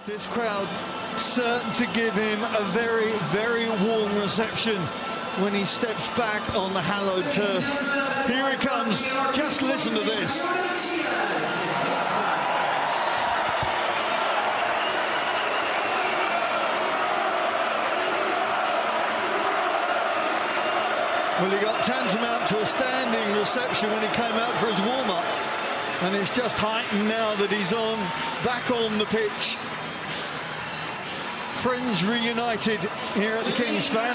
This crowd certain to give him a very, very warm reception when he steps back on the hallowed turf. Here he comes. Just listen to this. Well, he got tantamount to a standing reception when he came out for his warm-up. And it's just heightened now that he's back on the pitch. Friends reunited here at the Kingspan.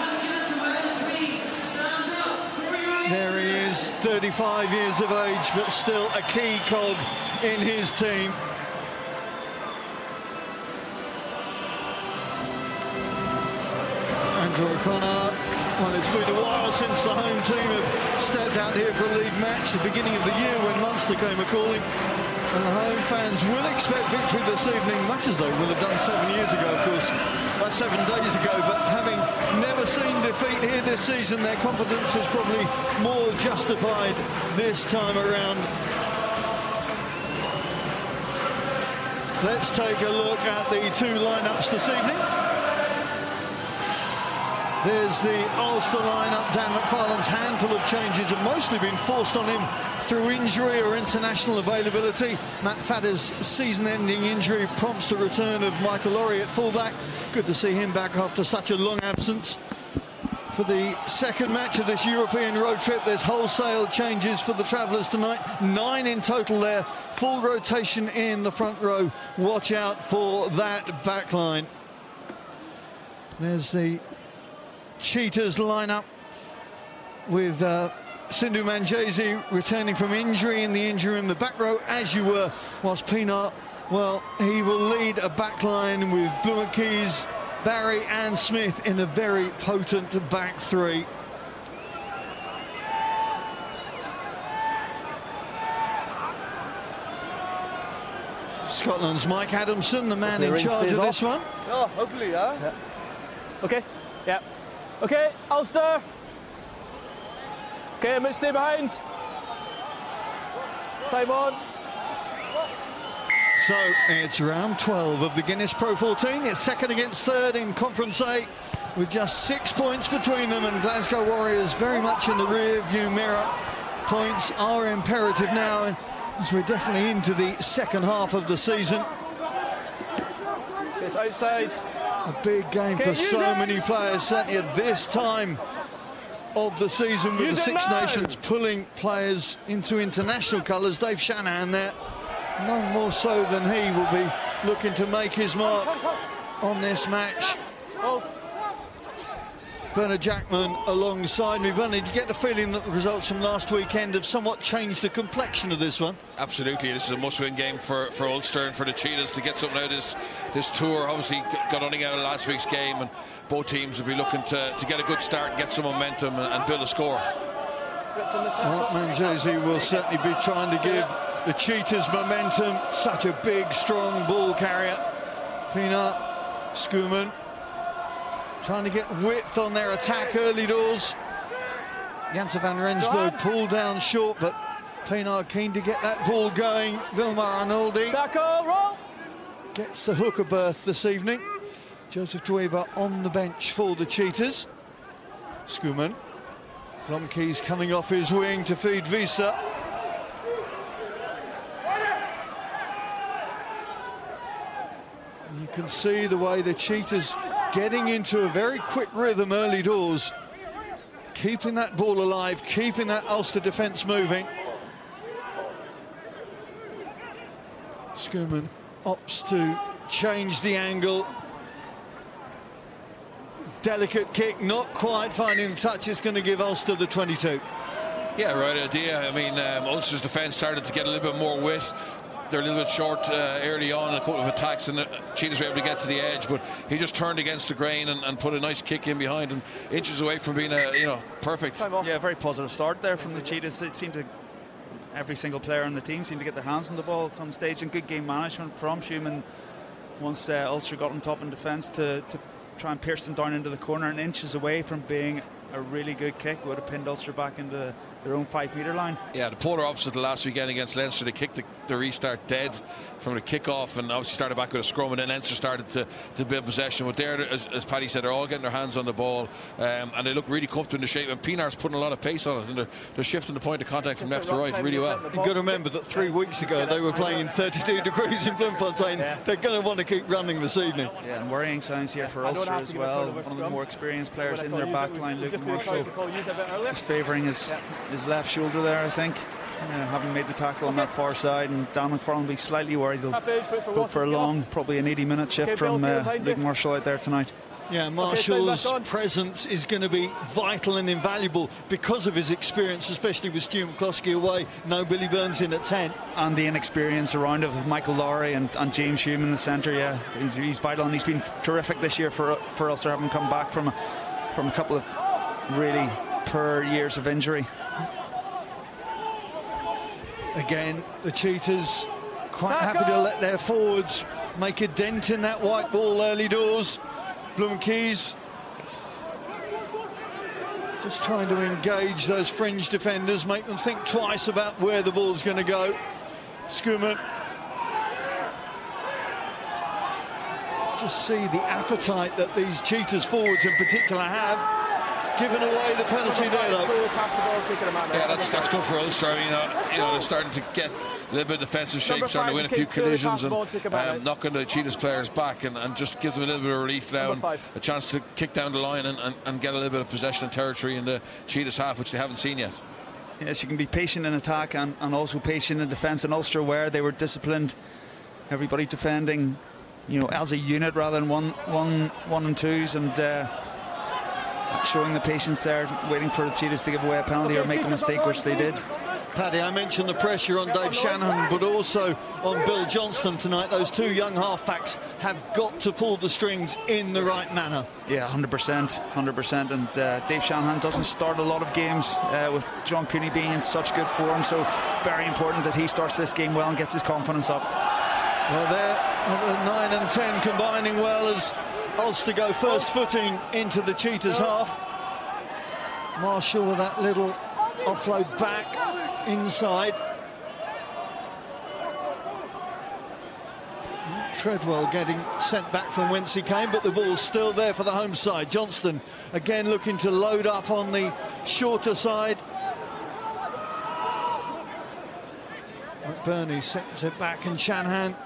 There he is, 35 years of age, but still a key cog in his team. Andrew O'Connor, well, it's been a while since the home team have stepped out here for a league match, the beginning of the year when Munster came a-calling. And the home fans will expect victory this evening, much as they will have done 7 years ago, of course, 7 days ago. But having never seen defeat here this season, their confidence is probably more justified this time around. Let's take a look at the two lineups this evening. There's the Ulster lineup. Dan McFarlane's handful of changes have mostly been forced on him through injury or international availability. Matt Fadder's season-ending injury prompts the return of Michael Laurie at fullback. Good to see him back after such a long absence. For the second match of this European road trip, there's wholesale changes for the travellers tonight. 9 in total there. Full rotation in the front row. Watch out for that back line. There's the Cheetahs lineup with Sindhu Manjesi returning from injury in the injury room, the back row, as you were, whilst Pienaar, well, he will lead a back line with Blumenkeys, Barry and Smith in a very potent back three. Scotland's Mike Adamson, the man in charge of this one. Oh, hopefully, yeah. Okay, yeah. Okay, Ulster. Okay, Mitch, stay behind. Time on. So it's round 12 of the Guinness Pro 14. It's second against third in Conference A, with just 6 points between them, and Glasgow Warriors very much in the rear view mirror. Points are imperative now, as we're definitely into the second half of the season. It's outside. A big game for so many players, certainly at this time of the season, with the Six Nations pulling players into international colours. Dave Shanahan there, none more so than he, will be looking to make his mark on this match. Bernard Jackman alongside me. Bernard, you get the feeling that the results from last weekend have somewhat changed the complexion of this one? Absolutely, this is a must-win game for Ulster and for the Cheetahs to get something out of this tour. Obviously got nothing out of last week's game, and both teams will be looking to get a good start and get some momentum and build a score. Well, Manjesi will certainly be trying to give the Cheetahs momentum. Such a big, strong ball carrier. Pienaar, Schoeman, trying to get width on their attack early doors. Janssen van Rensburg pulled down short, but Pienaar keen to get that ball going. Vilmar Arnoldi gets the hooker berth this evening. Joseph Dweber on the bench for the Cheetahs. Schoeman. Blomkeys coming off his wing to feed Visa. And you can see the way the Cheetahs getting into a very quick rhythm early doors, keeping that ball alive, keeping that Ulster defence moving. Schoeman opts to change the angle. Delicate kick, not quite finding the touch. It's going to give Ulster the 22. Yeah, right idea. I mean, Ulster's defence started to get a little bit more width. They're a little bit short early on, a couple of attacks, and the Cheetahs were able to get to the edge, but he just turned against the grain and put a nice kick in behind, and inches away from being perfect. Yeah, very positive start there from the Cheetahs. It seemed to, every single player on the team seemed to get their hands on the ball at some stage, and good game management from Schumann once Ulster got on top in defence to try and pierce them down into the corner, and inches away from being a really good kick. Would have pinned Ulster back into their own 5-metre line. Yeah, the polar opposite the last weekend against Leinster. They kicked the restart dead from the kick-off, and obviously started back with a scrum, and then Leinster started to build possession. But there, as Paddy said, they're all getting their hands on the ball, and they look really comfortable in the shape. And Pienaar's putting a lot of pace on it, and they're shifting the point of contact from left to right really well. You've got to remember that 3 weeks ago they were playing in 32 degrees in Bloemfontein. They're going to want to keep running this evening. Yeah, and worrying signs here for Ulster as well. One of the more experienced players in their back line, Luke Marshall, just favouring his left shoulder there, I think. Having made the tackle on that far side, and Dan McFarlane will be slightly worried. They'll go for a long, probably an 80-minute shift from Luke Marshall out there tonight. Yeah, Marshall's presence is going to be vital and invaluable because of his experience, especially with Stu McCloskey away. No Billy Burns in at 10. And the inexperience around of Michael Lowry and James Hume in the centre. Yeah, he's vital, and he's been terrific this year for Ulster, having come back from a couple of really poor years of injury. Again, the Cheetahs quite happy to let their forwards make a dent in that white ball early doors. Blumenkies just trying to engage those fringe defenders, make them think twice about where the ball's going to go. Schoeman. Just see the appetite that these Cheetahs forwards in particular have. Given away the penalty there, though. Yeah, that's good for Ulster. They're starting to get a little bit of defensive shape, starting to win a few collisions, and knocking the Cheetahs players back, and just gives them a little bit of relief now, and a chance to kick down the line and get a little bit of possession and territory in the Cheetahs half, which they haven't seen yet. Yes, you can be patient in attack and also patient in defence. And Ulster, where they were disciplined, everybody defending, as a unit rather than one and twos, and showing the patience there, waiting for the Cheetahs to give away a penalty or make a mistake, which they did. Paddy, I mentioned the pressure on Dave Shanahan, but also on Bill Johnston tonight. Those two young halfbacks have got to pull the strings in the right manner. Yeah, 100%. And Dave Shanahan doesn't start a lot of games with John Cooney being in such good form, so very important that he starts this game well and gets his confidence up. Well, they're 9 and 10 combining well as Ulster go first footing into the Cheetahs half. Marshall with that little offload back inside. Treadwell getting sent back from whence he came, but the ball's still there for the home side. Johnston again looking to load up on the shorter side. McBurney sets it back, and Shanahan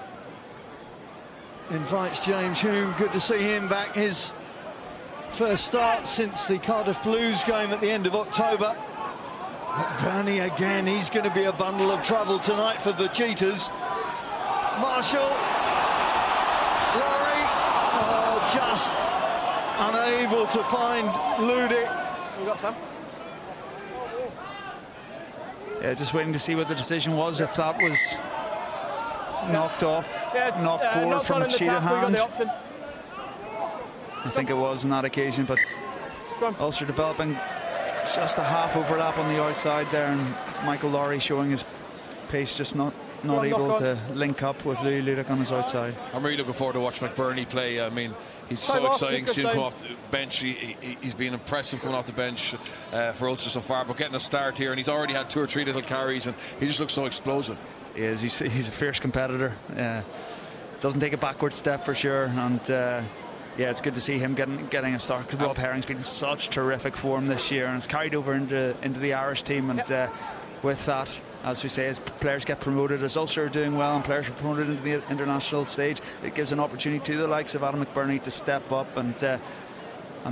invites James Hume. Good to see him back. His first start since the Cardiff Blues game at the end of October. McBurney again, he's going to be a bundle of trouble tonight for the Cheetahs. Marshall. Lowry. Oh, just unable to find Ludic. You got Sam? Yeah, just waiting to see what the decision was, if that was knocked off, knocked forward from a Cheetah hand. I think it was on that occasion, but Ulster developing just a half overlap on the outside there, and Michael Lowry showing his pace, just not able to link up with Louis Ludic on his outside. I'm really looking forward to watch McBurney play. I mean, he's so exciting seeing him come off the bench. He's been impressive coming off the bench for Ulster so far, but getting a start here, and he's already had 2 or 3 little carries, and he just looks so explosive. He is. He's a fierce competitor. Doesn't take a backward step for sure, and yeah, it's good to see him getting a start, because Rob Herring's been in such terrific form this year, and it's carried over into the Irish team, and with that, as we say, as players get promoted, as Ulster are doing well and players are promoted into the international stage, it gives an opportunity to the likes of Adam McBurney to step up, and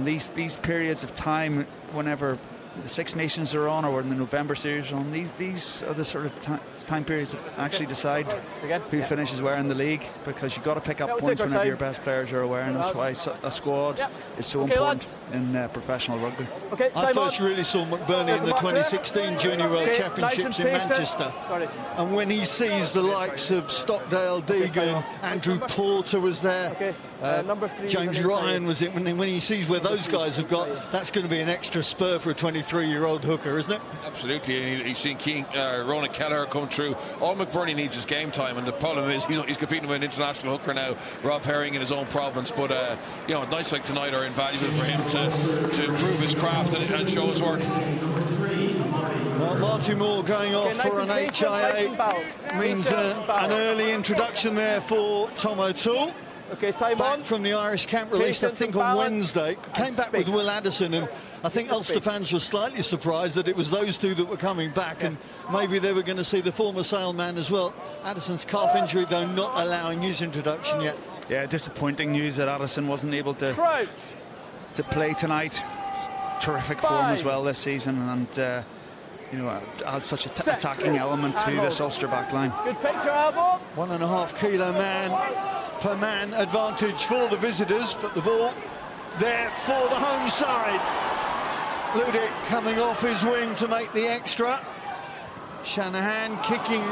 these periods of time, whenever the Six Nations are on, or when the November series are on, these are the sort of time periods that actually decide who finishes where in the league, because you've got to pick up points whenever your best players are aware, and that's why a squad is so important in professional rugby. I first really saw McBurney in the 2016 Junior World Championships in Manchester, and when he sees the likes of Stockdale, Deegan, Andrew Porter was there, James Ryan was it, when he sees where those guys have got, that's going to be an extra spur for a 23-year-old hooker, isn't it? Absolutely, and he's seen Ronan Kelleher come through. All McBurney needs is game time, and the problem is he's competing with an international hooker now, Rob Herring, in his own province. But you know, nights like tonight are invaluable for him to improve his craft and show his work. Well, Marty Moore going off for an HIA means an early introduction there for Tom O'Toole. Okay, time back on. from the Irish camp, released I think on Wednesday. Came back with Will Addison, and I think Ulster fans were slightly surprised that it was those two that were coming back, and maybe they were going to see the former sailman as well. Addison's calf injury, though, not allowing his introduction yet. Yeah, disappointing news that Addison wasn't able to play tonight. Terrific form as well this season, and you know, has such an attacking element to this Ulster back line. Good picture, Albo. 1.5 kilo per man advantage for the visitors, but the ball there for the home side. Ludick coming off his wing to make the extra. Shanahan kicking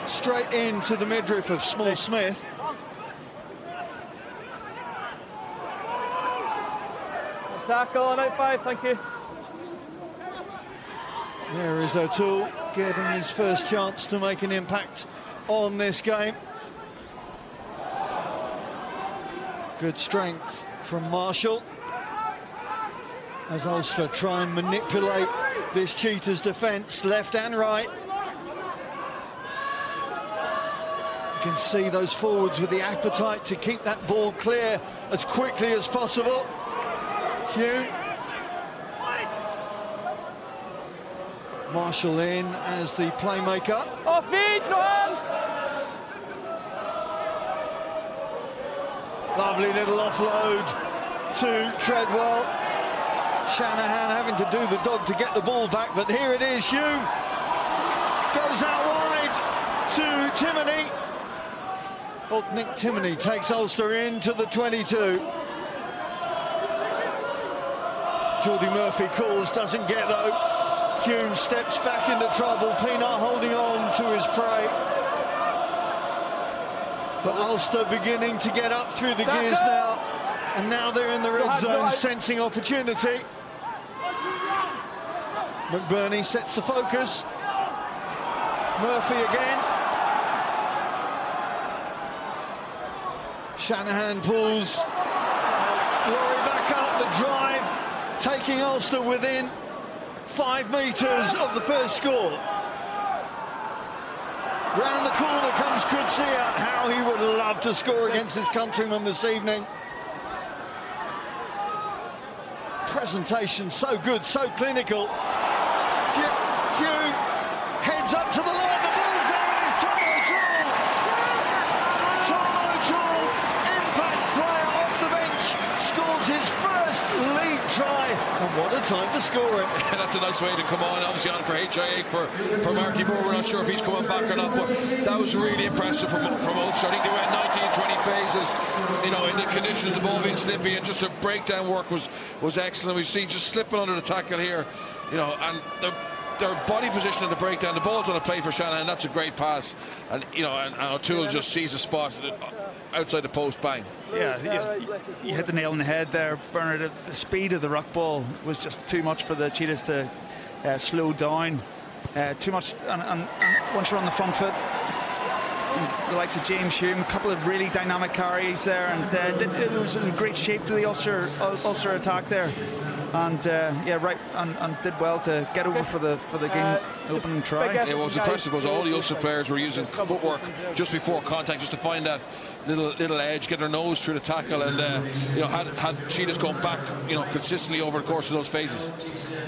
straight into the midriff of Small Smith. Tackle on out 5, thank you. There is O'Toole getting his first chance to make an impact on this game. Good strength from Marshall as Ulster try and manipulate this Cheetahs defence, left and right. You can see those forwards with the appetite to keep that ball clear as quickly as possible. Hugh. Marshall in as the playmaker. Off feet, no hands. Lovely little offload to Treadwell. Shanahan having to do the dog to get the ball back, but here it is. Hume goes out wide to Timoney. Nick Timoney takes Ulster into the 22. Geordie Murphy calls, doesn't get though. Hume steps back into trouble. Pienaar holding on to his prey. But Ulster beginning to get up through the gears now. And now they're in the red zone, sensing opportunity. McBurney sets the focus. Murphy again. Shanahan pulls Laurie back up the drive, taking Ulster within 5 metres of the first score. Round the corner comes Kutsia. How he would love to score against his countrymen this evening. Presentation so good, so clinical. Hugh heads up to the line. The ball's there. It's Tom O'Toole. Tom O'Toole, impact player off the bench, scores his first league try. And what a time to score it. That's a nice way to come on. Obviously on for HIA for Marty Moore. We're not sure if he's coming back or not, but that was really impressive from Ulster. I think they went 19, 20 phases, you know, in the conditions, the ball being slippy, and just the breakdown work was excellent. We see just slipping under the tackle here, you know, and their body position in the breakdown. The ball's on a play for Shanahan. That's a great pass, and you know, and O'Toole just sees a spot outside the post, bang. Yeah, you hit the nail on the head there, Bernard. The speed of the ruck ball was just too much for the Cheetahs to slow down. Too much, and once you're on the front foot, the likes of James Hume, a couple of really dynamic carries there, and it was a great shape to the Ulster attack there. And yeah, right, and did well to get over for the game opening try. It was impressive because all the Ulster players were using footwork just before contact, just to find that little edge, get their nose through the tackle, and you know, had Cheetahs gone back, you know, consistently over the course of those phases.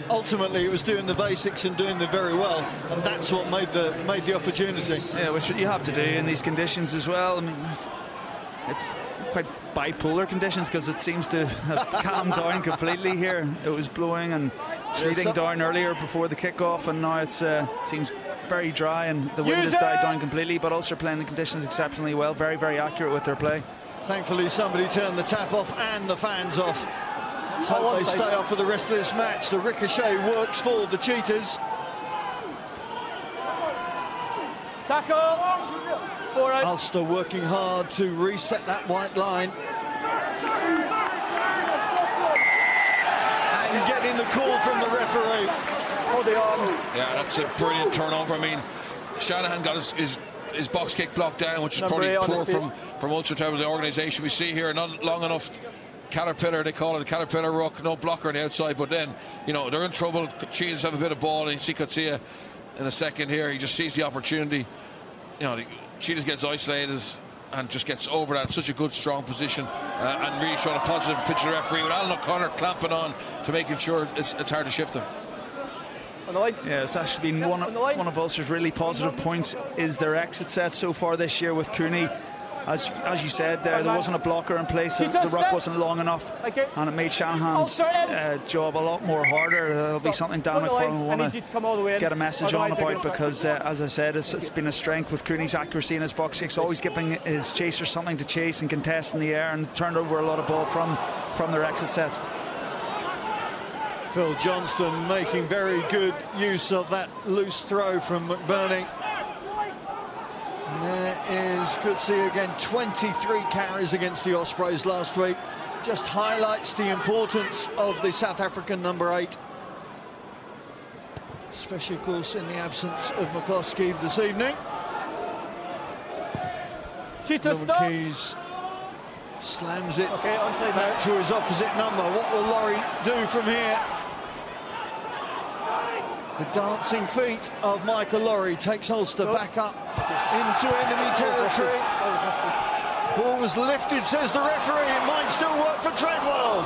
Ultimately, it was doing the basics and doing them very well, and that's what made the opportunity. Yeah, which you have to do in these conditions as well. I mean, it's quite bipolar conditions, because it seems to have calmed down completely here. It was blowing and sleeting down earlier before the kickoff, and now it seems very dry and the wind has died down completely. But Ulster playing the conditions exceptionally well, very, very accurate with their play. Thankfully, somebody turned the tap off and the fans off. Let's hope they stay up for the rest of this match. The ricochet works for the Cheetahs. Tackle. Ulster working hard to reset that white line. And getting the call from the referee. Hold it on. Yeah, that's a brilliant turnover. I mean, Shanahan got his box kick blocked down, which is Number probably 8 poor on from Ulster to the organisation. We see here not long enough caterpillar, they call it a caterpillar ruck, no blocker on the outside, but then, you know, they're in trouble. Cheetahs have a bit of ball, and you see Coetzee in a second here. He just sees the opportunity. You know, the Cheetahs gets isolated and just gets over that. Such a good, strong position, and really showing a positive pitch to the referee, with Alan O'Connor clamping on to making sure it's hard to shift them. Yeah, it's actually been one of Ulster's really positive points is their exit set so far this year with Cooney. As you said, there wasn't a blocker in place, the ruck wasn't long enough, and it made Shanahan's job a lot more harder. There'll be something Dan McFarlane will want to get a message on about, because as I said, it's been a strength with Cooney's accuracy in his box kicks, always giving his chasers something to chase and contest in the air, and turned over a lot of ball from their exit sets. Bill Johnston making very good use of that loose throw from McBurney. There is Coetzee again, 23 carries against the Ospreys last week. Just highlights the importance of the South African number 8. Especially, of course, in the absence of McCloskey this evening. Cheetahs stop. Keys slams it back to his opposite number. What will Laurie do from here? The dancing feet of Michael Laurie takes Ulster back up into enemy territory. Ball was lifted, says the referee. It might still work for Treadwell.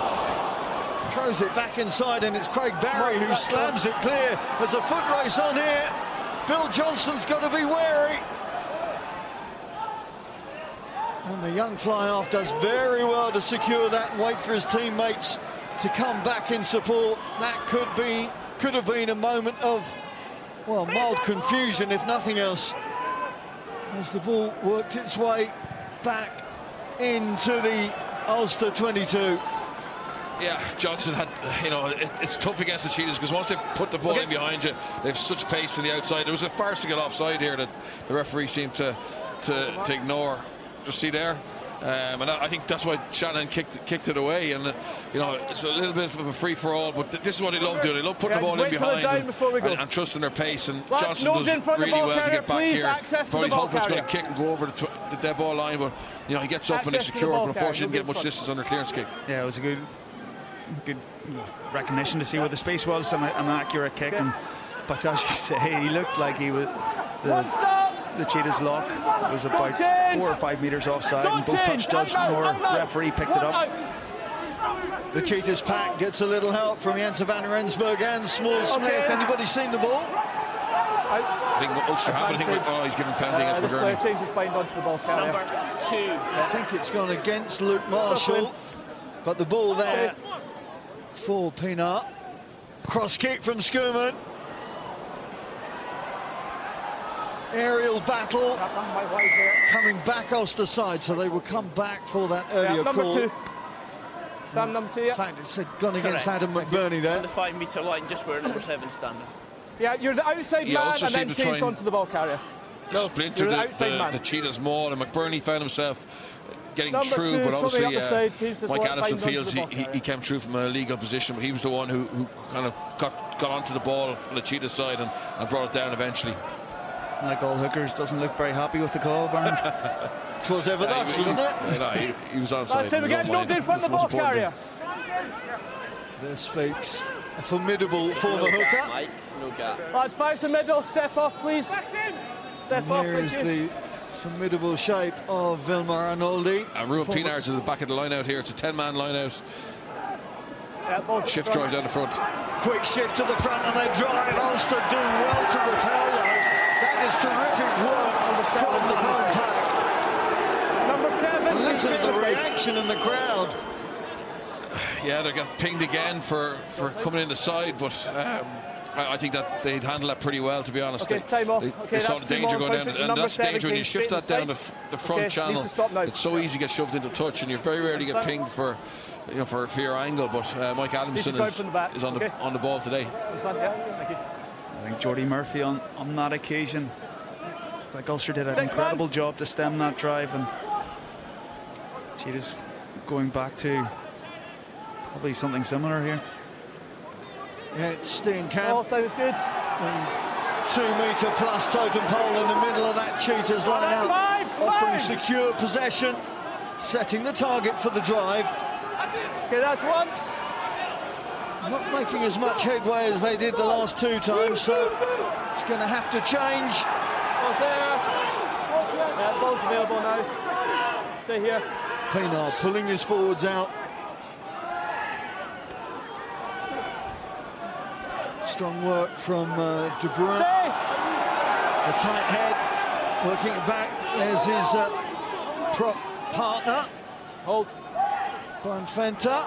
Throws it back inside, and it's Craig Barry who slams it clear. There's a foot race on here. Bill Johnston's got to be wary. And the young fly-half does very well to secure that and wait for his teammates to come back in support. That could have been a moment of, well, mild confusion, if nothing else, as the ball worked its way back into the Ulster 22. Yeah, Johnson had, you know, it's tough against the Cheetahs, because once they put the ball in behind you, they have such pace on the outside. There was a farcical offside here that the referee seemed to ignore. Just see there. And I think that's why Shannon kicked it away, and you know, it's a little bit of a free-for-all, but this is what they love doing. They love putting the ball in behind and trusting their pace, and Johnson does really well to get back here. Probably hoping it's going to kick and go over the dead ball line, but you know, he gets up and he's secure, but unfortunately didn't get much distance on the clearance kick. Yeah, it was a good recognition to see where the space was, and an accurate kick, but as you say, he looked like he was the Cheetahs lock was about 4 or 5 metres offside, and both touch judgment or referee picked it up. The Cheetahs pack gets a little help from Jens van Rensburg and Small Smith. Anybody seen the ball? I think Ulster have it. I think he's giving penalty against McGurney. Changes bind onto the ball carrier. Number 2. I think it's gone against Luke Marshall, but the ball there for Pienaar. Cross kick from Schoeman. Aerial battle coming back Ulster side, so they will come back for that earlier number call. 2. Sam, number 2, yeah. In fact, it's gone against Adam McBurney there. On the 5 metre line, just where number 7 standing. Yeah, you're the outside man and then changed onto the ball carrier. No, splinter you're the outside man. The Cheetahs maul, and McBurney found himself getting number through, 2, but obviously Mike Adamson feels he came through from a legal position, but he was the one who kind of got onto the ball on the Cheetah side and brought it down eventually. Like all hookers, doesn't look very happy with the call, Bernard. It was ever that, wasn't it? No, he was onside. That's it, we're getting no in front of the ball carrier. There speaks a formidable former hooker. Mike, no gap. That's 5 to middle, step off, please. Step off, Here is the formidable shape of Vilmar Arnoldi. And Ruben Pienaar's at the back of the line out here. It's a 10-man line out. Shift drive down the front. Quick shift to the front, and they drive. Ulster do well to repel that. That is terrific work from the home pack. Number 7. And listen to the reaction in the crowd. Yeah, they got pinged again for coming in the side, but I think that they'd handle that pretty well, to be honest. Okay, time off. They saw the danger going down, and that's the danger when you shift that down the front channel. It's so easy to get shoved into touch, and you very rarely get pinged for your angle. But Mike Adamson is on the ball today. I think Jordy Murphy on that occasion, like Ulster did an incredible job to stem that drive, and Cheetahs going back to probably something similar here. Yeah, it's Steenkamp. Ball time is good. 2-metre plus totem pole in the middle of that Cheetahs line-out, offering secure possession, setting the target for the drive. Okay, that's once. Not making as much headway as they did the last 2 times, so it's going to have to change. Ball's there. Yeah, ball's available now. Stay here. Pienaar pulling his forwards out. Strong work from De Bruyne. Stay. The tight head, working it back. There's his prop partner. Hold. Brian Fenter.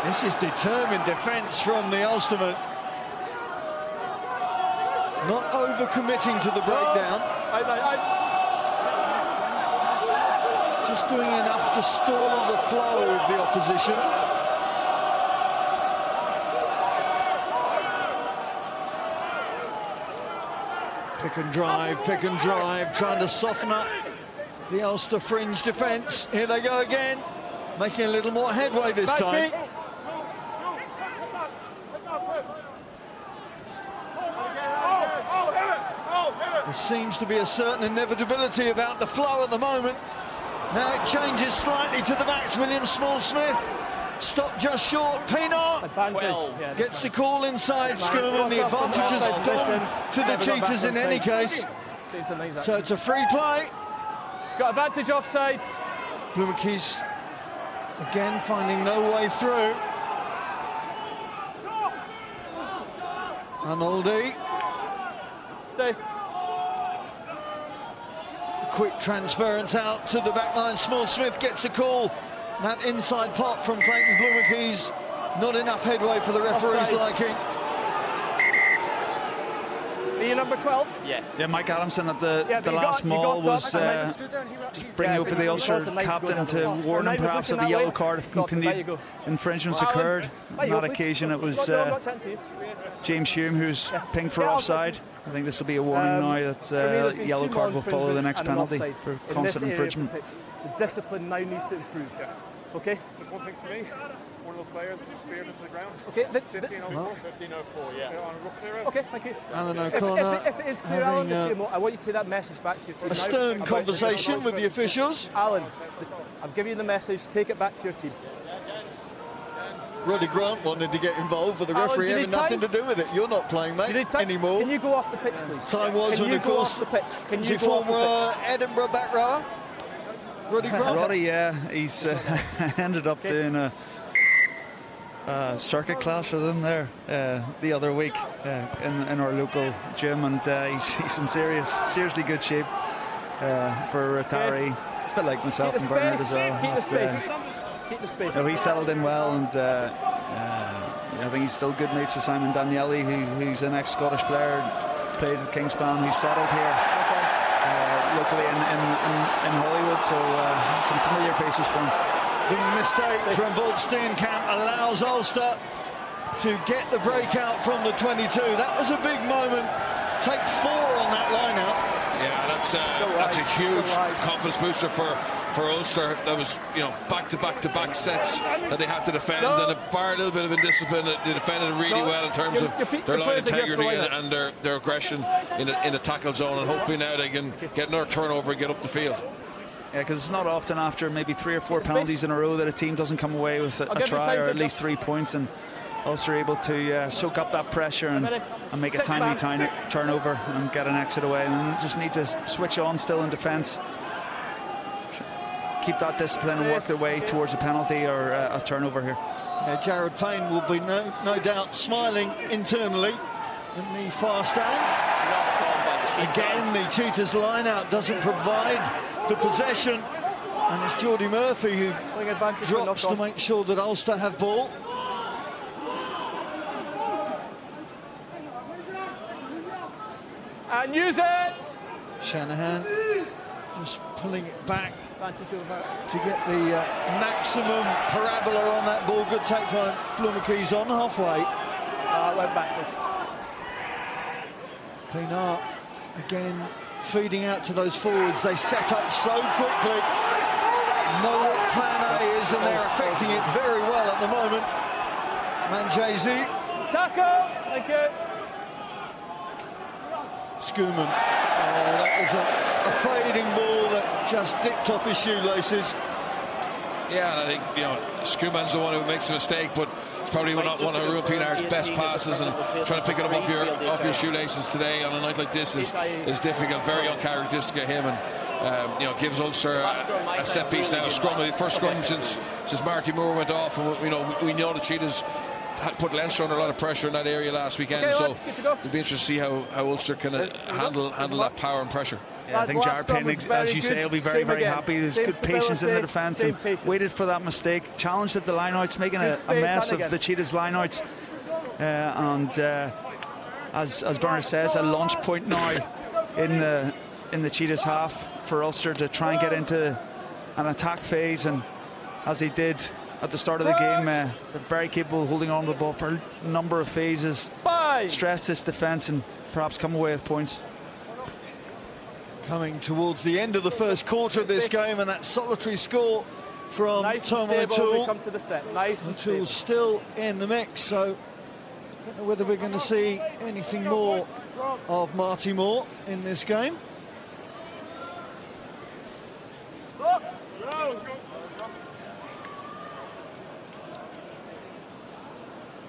This is determined defence from the Ulsterman. Not over-committing to the breakdown. Out. Just doing enough to stall the flow of the opposition. Pick and drive, trying to soften up the Ulster fringe defence. Here they go again, making a little more headway this time. There seems to be a certain inevitability about the flow at the moment. Now it changes slightly to the backs. William Small-Smith stopped just short. Pienaar gets the call inside Schoeman. The advantage has gone to the Cheetahs in any case. So it's a free play. Got advantage offside. Blumenkeys again finding no way through. Arnoldi. Stay. Quick transference out to the back line. Small-Smith gets a call. That inside pop from Clayton Blumenkeys. Not enough headway for the referee's liking. Are you number 12? Yes. Yeah, Mike Adamson at the last maul was just bringing over the Ulster captain to warn him perhaps of a yellow card if continued infringements occurred. On that occasion it was James Hume who's pinged for offside. I think this will be a warning now that yellow card will follow the next penalty for constant infringement. The discipline now needs to improve. Okay? Just one thing for me. One of the players that just speared into the ground. Okay. 1504, yeah. On a rough clear out. Okay, thank you. Alan O'Connor if it is clear, Alan, I want you to take that message back to your team. a stern conversation with the officials. Alan, I'm giving you the message. Take it back to your team. Roddy Grant wanted to get involved, but the referee had nothing to do with it. You're not playing, mate, anymore. Can you go off the pitch, please? Time was when, of course, Can you go off the pitch? Edinburgh back rower. Roddy Grant. Roddy, yeah, he's ended up doing a circuit class with him there the other week in our local gym, and he's in seriously good shape for a retiree. A bit like myself and Bernard as well. Keep the space. Keep the space. No, he settled in well, and I think he's still good mates with Simon Danielli, who's an ex-Scottish player, played at Kingspan, who's settled here locally in Hollywood, so some familiar faces for him. The mistake from Bolt Steenkamp allows Ulster to get the breakout from the 22. That was a big moment. Take 4 on that line-out. Yeah, that's a huge confidence booster for Ulster. That was, back-to-back sets that they had to defend, and bar a little bit of indiscipline, they defended really well in terms of their line integrity and their aggression in the tackle zone, and hopefully now they can get another turnover and get up the field. Yeah, because it's not often after maybe 3 or 4 penalties in a row that a team doesn't come away with a try or at least 3 points, and Ulster able to soak up that pressure and make a timely turnover and get an exit away, and just need to switch on still in defence. Keep that discipline and work their way towards a penalty or a turnover here. Yeah, Jared Payne will be no doubt smiling internally in the far stand. Again, the Cheetahs line-out doesn't provide the possession, and it's Geordie Murphy who drops to make sure that Ulster have ball. And use it! Shanahan just pulling it back to get the maximum parabola on that ball. Good take from Blumenkeys on halfway. Went backwards. Pienaar again feeding out to those forwards. They set up so quickly. Know what plan A is, and they're affecting it very well at the moment. Manjesi. Tackle! Thank you. Schumann. That was a fading ball that just dipped off his shoelaces. Yeah, and I think, you know, Schuman's the one who makes the mistake, but it's probably not one of Ruan Pienaar's best passes, and trying to pick it up off your shoelaces today on a night like this is difficult, very uncharacteristic of him, and you know, gives Ulster a set piece now, a scrum, the first scrum since Marty Moore went off, and we know the Cheetahs had put Leinster under a lot of pressure in that area last weekend, so it'll be interesting to see how Ulster can handle that power and pressure. Yeah, I think Jar Payne, as you say, will be very, very happy. There's good patience in the defence and waited for that mistake. Challenged at the lineouts, making a mess of the Cheetahs lineouts. As Bernard says, a launch point now in the Cheetahs half for Ulster to try and get into an attack phase, and as they did at the start of the game, they're very capable of holding on to the ball for a number of phases. Stress this defence and perhaps come away with points. Coming towards the end of the first quarter of this game, and that solitary score from Tom O'Toole. Come to the set. Nice and O'Toole's still in the mix, so I don't know whether we're going to see anything more of Marty Moore in this game.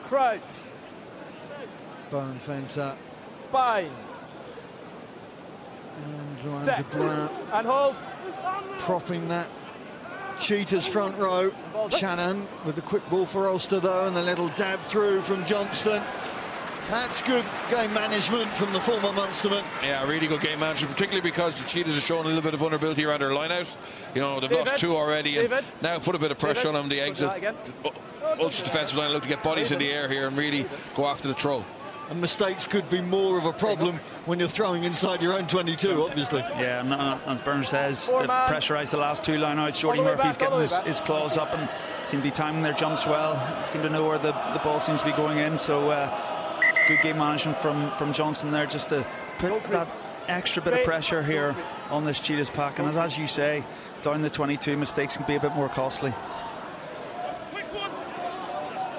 Crouch. Bone Fenter. Bind. And Set. Blount And hold. propping that Cheetahs front row. Shannon with the quick ball for Ulster though, and the little dab through from Johnston. That's good game management from the former Munsterman. Yeah, really good game management, particularly because the Cheetahs are showing a little bit of vulnerability around their line out. You know, they've lost 2 already, and now put a bit of pressure on them, the exit. Ulster's defensive line look to get bodies in the air here and really go after the throw. And mistakes could be more of a problem when you're throwing inside your own 22, obviously. Yeah, and as Bernard says, they've pressurised the last 2 lineouts. Jordy Murphy's getting his claws up and seem to be timing their jumps well. Seem to know where the ball seems to be going in. So good game management from Johnson there, just to put that extra bit of pressure here on this Cheetahs pack. And as you say, down the 22, mistakes can be a bit more costly.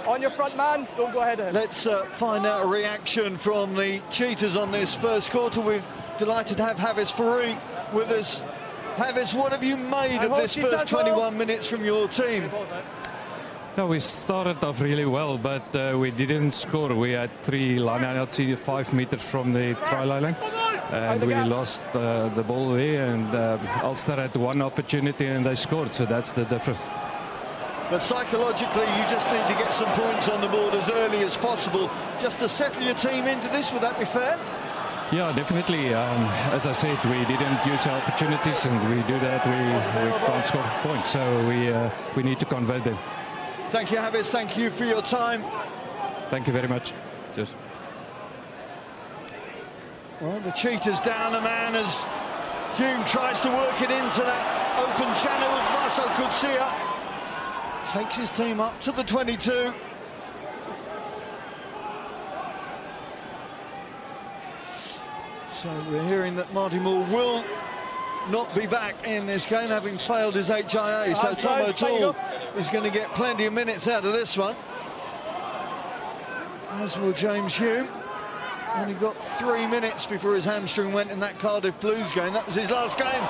On your front man, don't go ahead of him. Let's find out a reaction from the Cheetahs on this first quarter. We're delighted to have Havis Faree with us. Havis, what have you made of this first 21 minutes from your team? Yeah, we started off really well, but we didn't score. We had 3 lineouts 5 meters from the try line, and we lost the ball there, and Ulster had 1 opportunity and they scored, so that's the difference. But psychologically, you just need to get some points on the board as early as possible, just to settle your team into this. Would that be fair? Yeah, definitely. As I said, we didn't use our opportunities, and we do that, we can't score points, so we need to convert them. Thank you, Havis. Thank you for your time. Thank you very much. Cheers. Well, the Cheetahs down a man as Hume tries to work it into that open channel with Marcel Coetzee. Takes his team up to the 22. So we're hearing that Marty Moore will not be back in this game, having failed his HIA. So Tom O'Toole is going to get plenty of minutes out of this one, as will James Hume. Only got 3 minutes before his hamstring went in that Cardiff Blues game. That was his last game.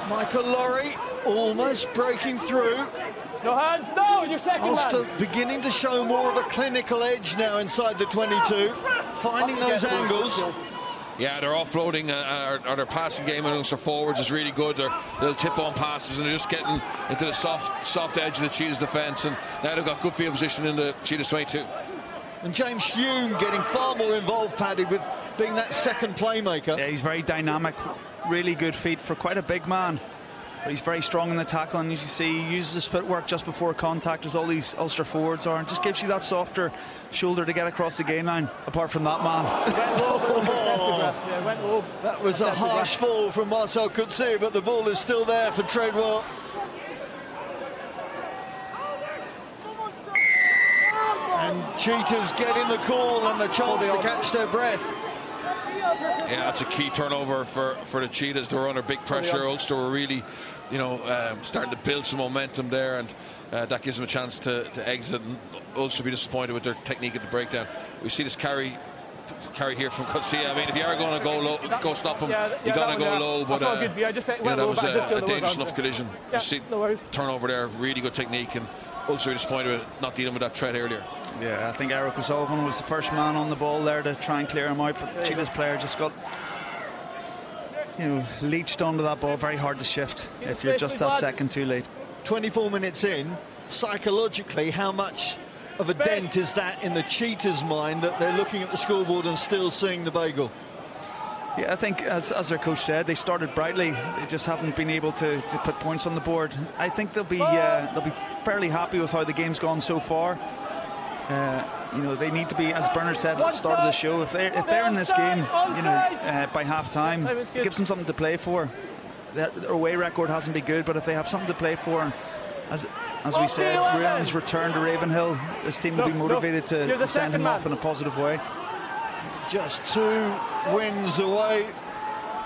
Michael Laurie almost breaking through. No hands, no, your second Ulster man. beginning to show more of a clinical edge now inside the 22, finding those angles. Yeah, they're offloading, or their passing game amongst their forwards is really good. They're little tip-on passes, and they're just getting into the soft edge of the Cheetahs defence, and now they've got good field position in the Cheetahs 22. And James Hume getting far more involved, Paddy, with being that second playmaker. Yeah, he's very dynamic, really good feet for quite a big man. But he's very strong in the tackle, and as you see, he uses his footwork just before contact, as all these Ulster forwards are, and just gives you that softer shoulder to get across the game line, apart from that man. That was a harsh fall from Marcel Coetzee, but the ball is still there for Treadwell. And Cheetahs getting the call and the chance to catch their breath. Yeah, that's a key turnover for the Cheetahs. They were under big pressure. Ulster were really, you know, starting to build some momentum there, and that gives them a chance to exit. And Ulster be disappointed with their technique at the breakdown. We see this carry carry here from Coetzee. I mean, if you are going to go low, go stop him, you got to go low. But that's all good for you. I just think, that was a dangerous enough collision. Yeah, no worries. Turnover there, really good technique, and Ulster disappointed with not dealing with that threat earlier. Yeah, I think Eric O'Sullivan was the first man on the ball there to try and clear him out, but the Cheetahs player just got, you know, leached onto that ball. Very hard to shift if you're just that second too late. 24 minutes in, psychologically, how much of a dent is that in the Cheetahs' mind that they're looking at the scoreboard and still seeing the bagel? Yeah, I think as their coach said, they started brightly. They just haven't been able to put points on the board. I think they'll be fairly happy with how the game's gone so far. You know, they need to be, as Bernard said at the start of the show, if they're in this game, you know, by half time, it gives them something to play for. Their away record hasn't been good, but if they have something to play for, as we said, Ruan's return to Ravenhill, this team will be motivated to send him off in a positive way. Just 2 wins away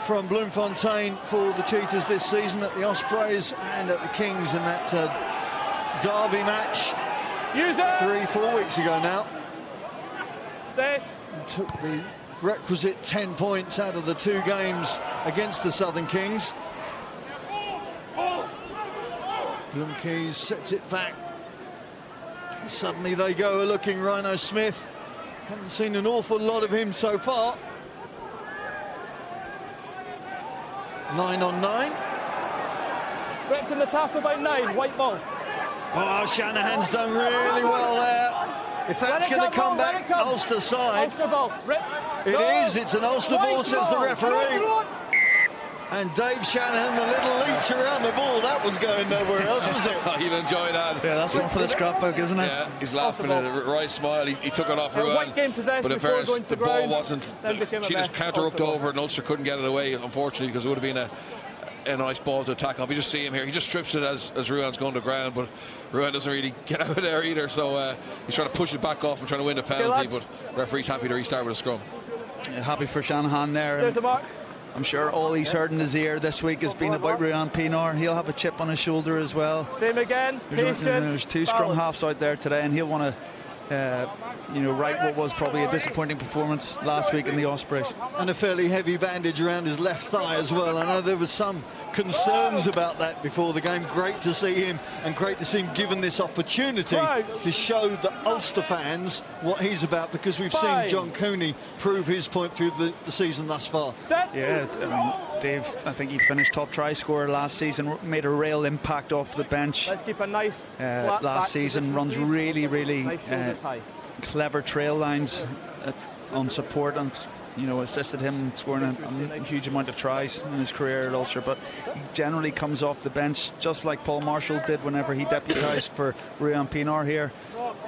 from Bloemfontein for the Cheetahs this season, at the Ospreys and at the Kings in that derby match 3-4 weeks ago now. Stay. Took the requisite 10 points out of the 2 games against the Southern Kings. Bloomkeys sets it back. Suddenly they go looking. Rhino Smith. Haven't seen an awful lot of him so far. 9 on 9. Ripped in the tap about 9. White ball. Oh, Shanahan's done really well there. If that's going to come back Ulster side. Ulster ball. Ripped. It is. It's an Ulster ball, says the referee. And Dave Shanahan, a little leech around the ball. That was going nowhere else, was it? He'll enjoy that. Yeah, that's one for the scrapbook, isn't it? Yeah, he's laughing at a right smile. He took it off Ruan. White game possession, but in before fairness, going to the ball ground, wasn't. Cheetahs counter-hooked over, and Ulster couldn't get it away, unfortunately, because it would have been a nice ball to attack off. You just see him here. He just strips it as Ruan's going to ground, but Ruan doesn't really get out of there either. So he's trying to push it back off and trying to win the penalty. But the referee's happy to restart with a scrum. Yeah, happy for Shanahan there. There's the mark. I'm sure all he's heard in his ear this week has been about Ruan Pienaar. He'll have a chip on his shoulder as well. Same again. There's 2 scrum halves out there today, and he'll want to, you know, right what was probably a disappointing performance last week in the Ospreys. And a fairly heavy bandage around his left thigh as well. I know there was some concerns about that before the game. Great to see him, and great to see him given this opportunity to show the Ulster fans what he's about, because we've seen John Cooney prove his point through the season thus far. Yeah, I mean, Dave, I think he finished top try scorer last season, made a real impact off the bench. Let's keep a nice flat last season, runs really nice clever trail lines on support, and you know, assisted him scoring a huge amount of tries in his career at Ulster. But he generally comes off the bench just like Paul Marshall did whenever he deputised for Ruan Pienaar here.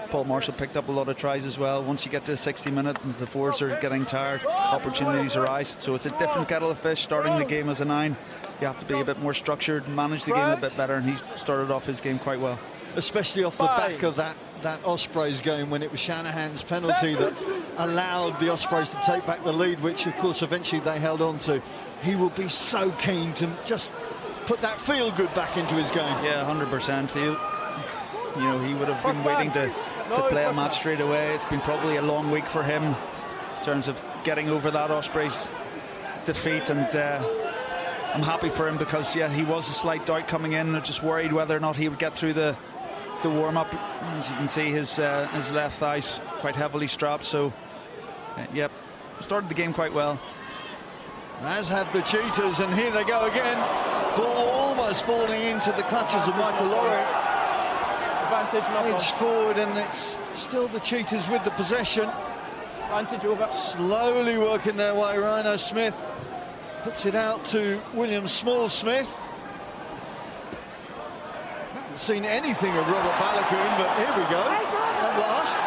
Paul Marshall picked up a lot of tries as well. Once you get to the 60 minutes and the forwards are getting tired, opportunities arise. So it's a different kettle of fish starting the game as a 9. You have to be a bit more structured, manage the game a bit better, and he's started off his game quite well. Especially off the back of that Ospreys game, when it was Shanahan's penalty that allowed the Ospreys to take back the lead, which of course eventually they held on to. He will be so keen to just put that feel good back into his game. Yeah, 100%. You know, he would have been waiting to play a match straight away. It's been probably a long week for him in terms of getting over that Ospreys defeat, and I'm happy for him, because yeah, he was a slight doubt coming in. I'm just worried whether or not he would get through the warm-up. As you can see, his left thigh's quite heavily strapped, so yep, started the game quite well. As have the Cheetahs, and here they go again. Ball almost falling into the clutches of Michael Laurie. Edge forward, and it's still the Cheetahs with the possession. Advantage over. Slowly working their way. Rhino Smith puts it out to William Small-Smith. Haven't seen anything of Robert Balakoon, but here we go at last.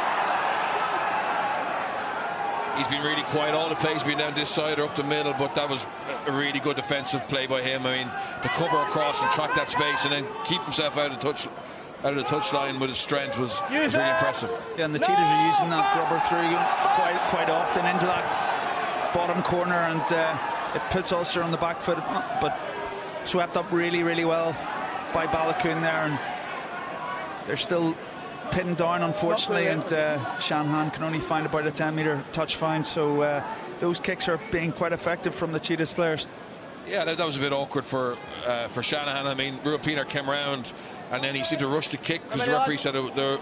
He's been really quiet all the plays, been down this side or up the middle, but that was a really good defensive play by him. I mean, to cover across and track that space and then keep himself out of the touchline with his strength was really impressive. Yeah, and the Cheetahs are using that rubber through quite often into that bottom corner, and it puts Ulster on the back foot, but swept up really well by Balakoon there, and they're still pinned down, unfortunately, and Shanahan can only find about a 10-metre touch find. So those kicks are being quite effective from the Cheetahs players. Yeah, that was a bit awkward for Shanahan. I mean, Ruapina came around and then he seemed to rush the kick because the referee said to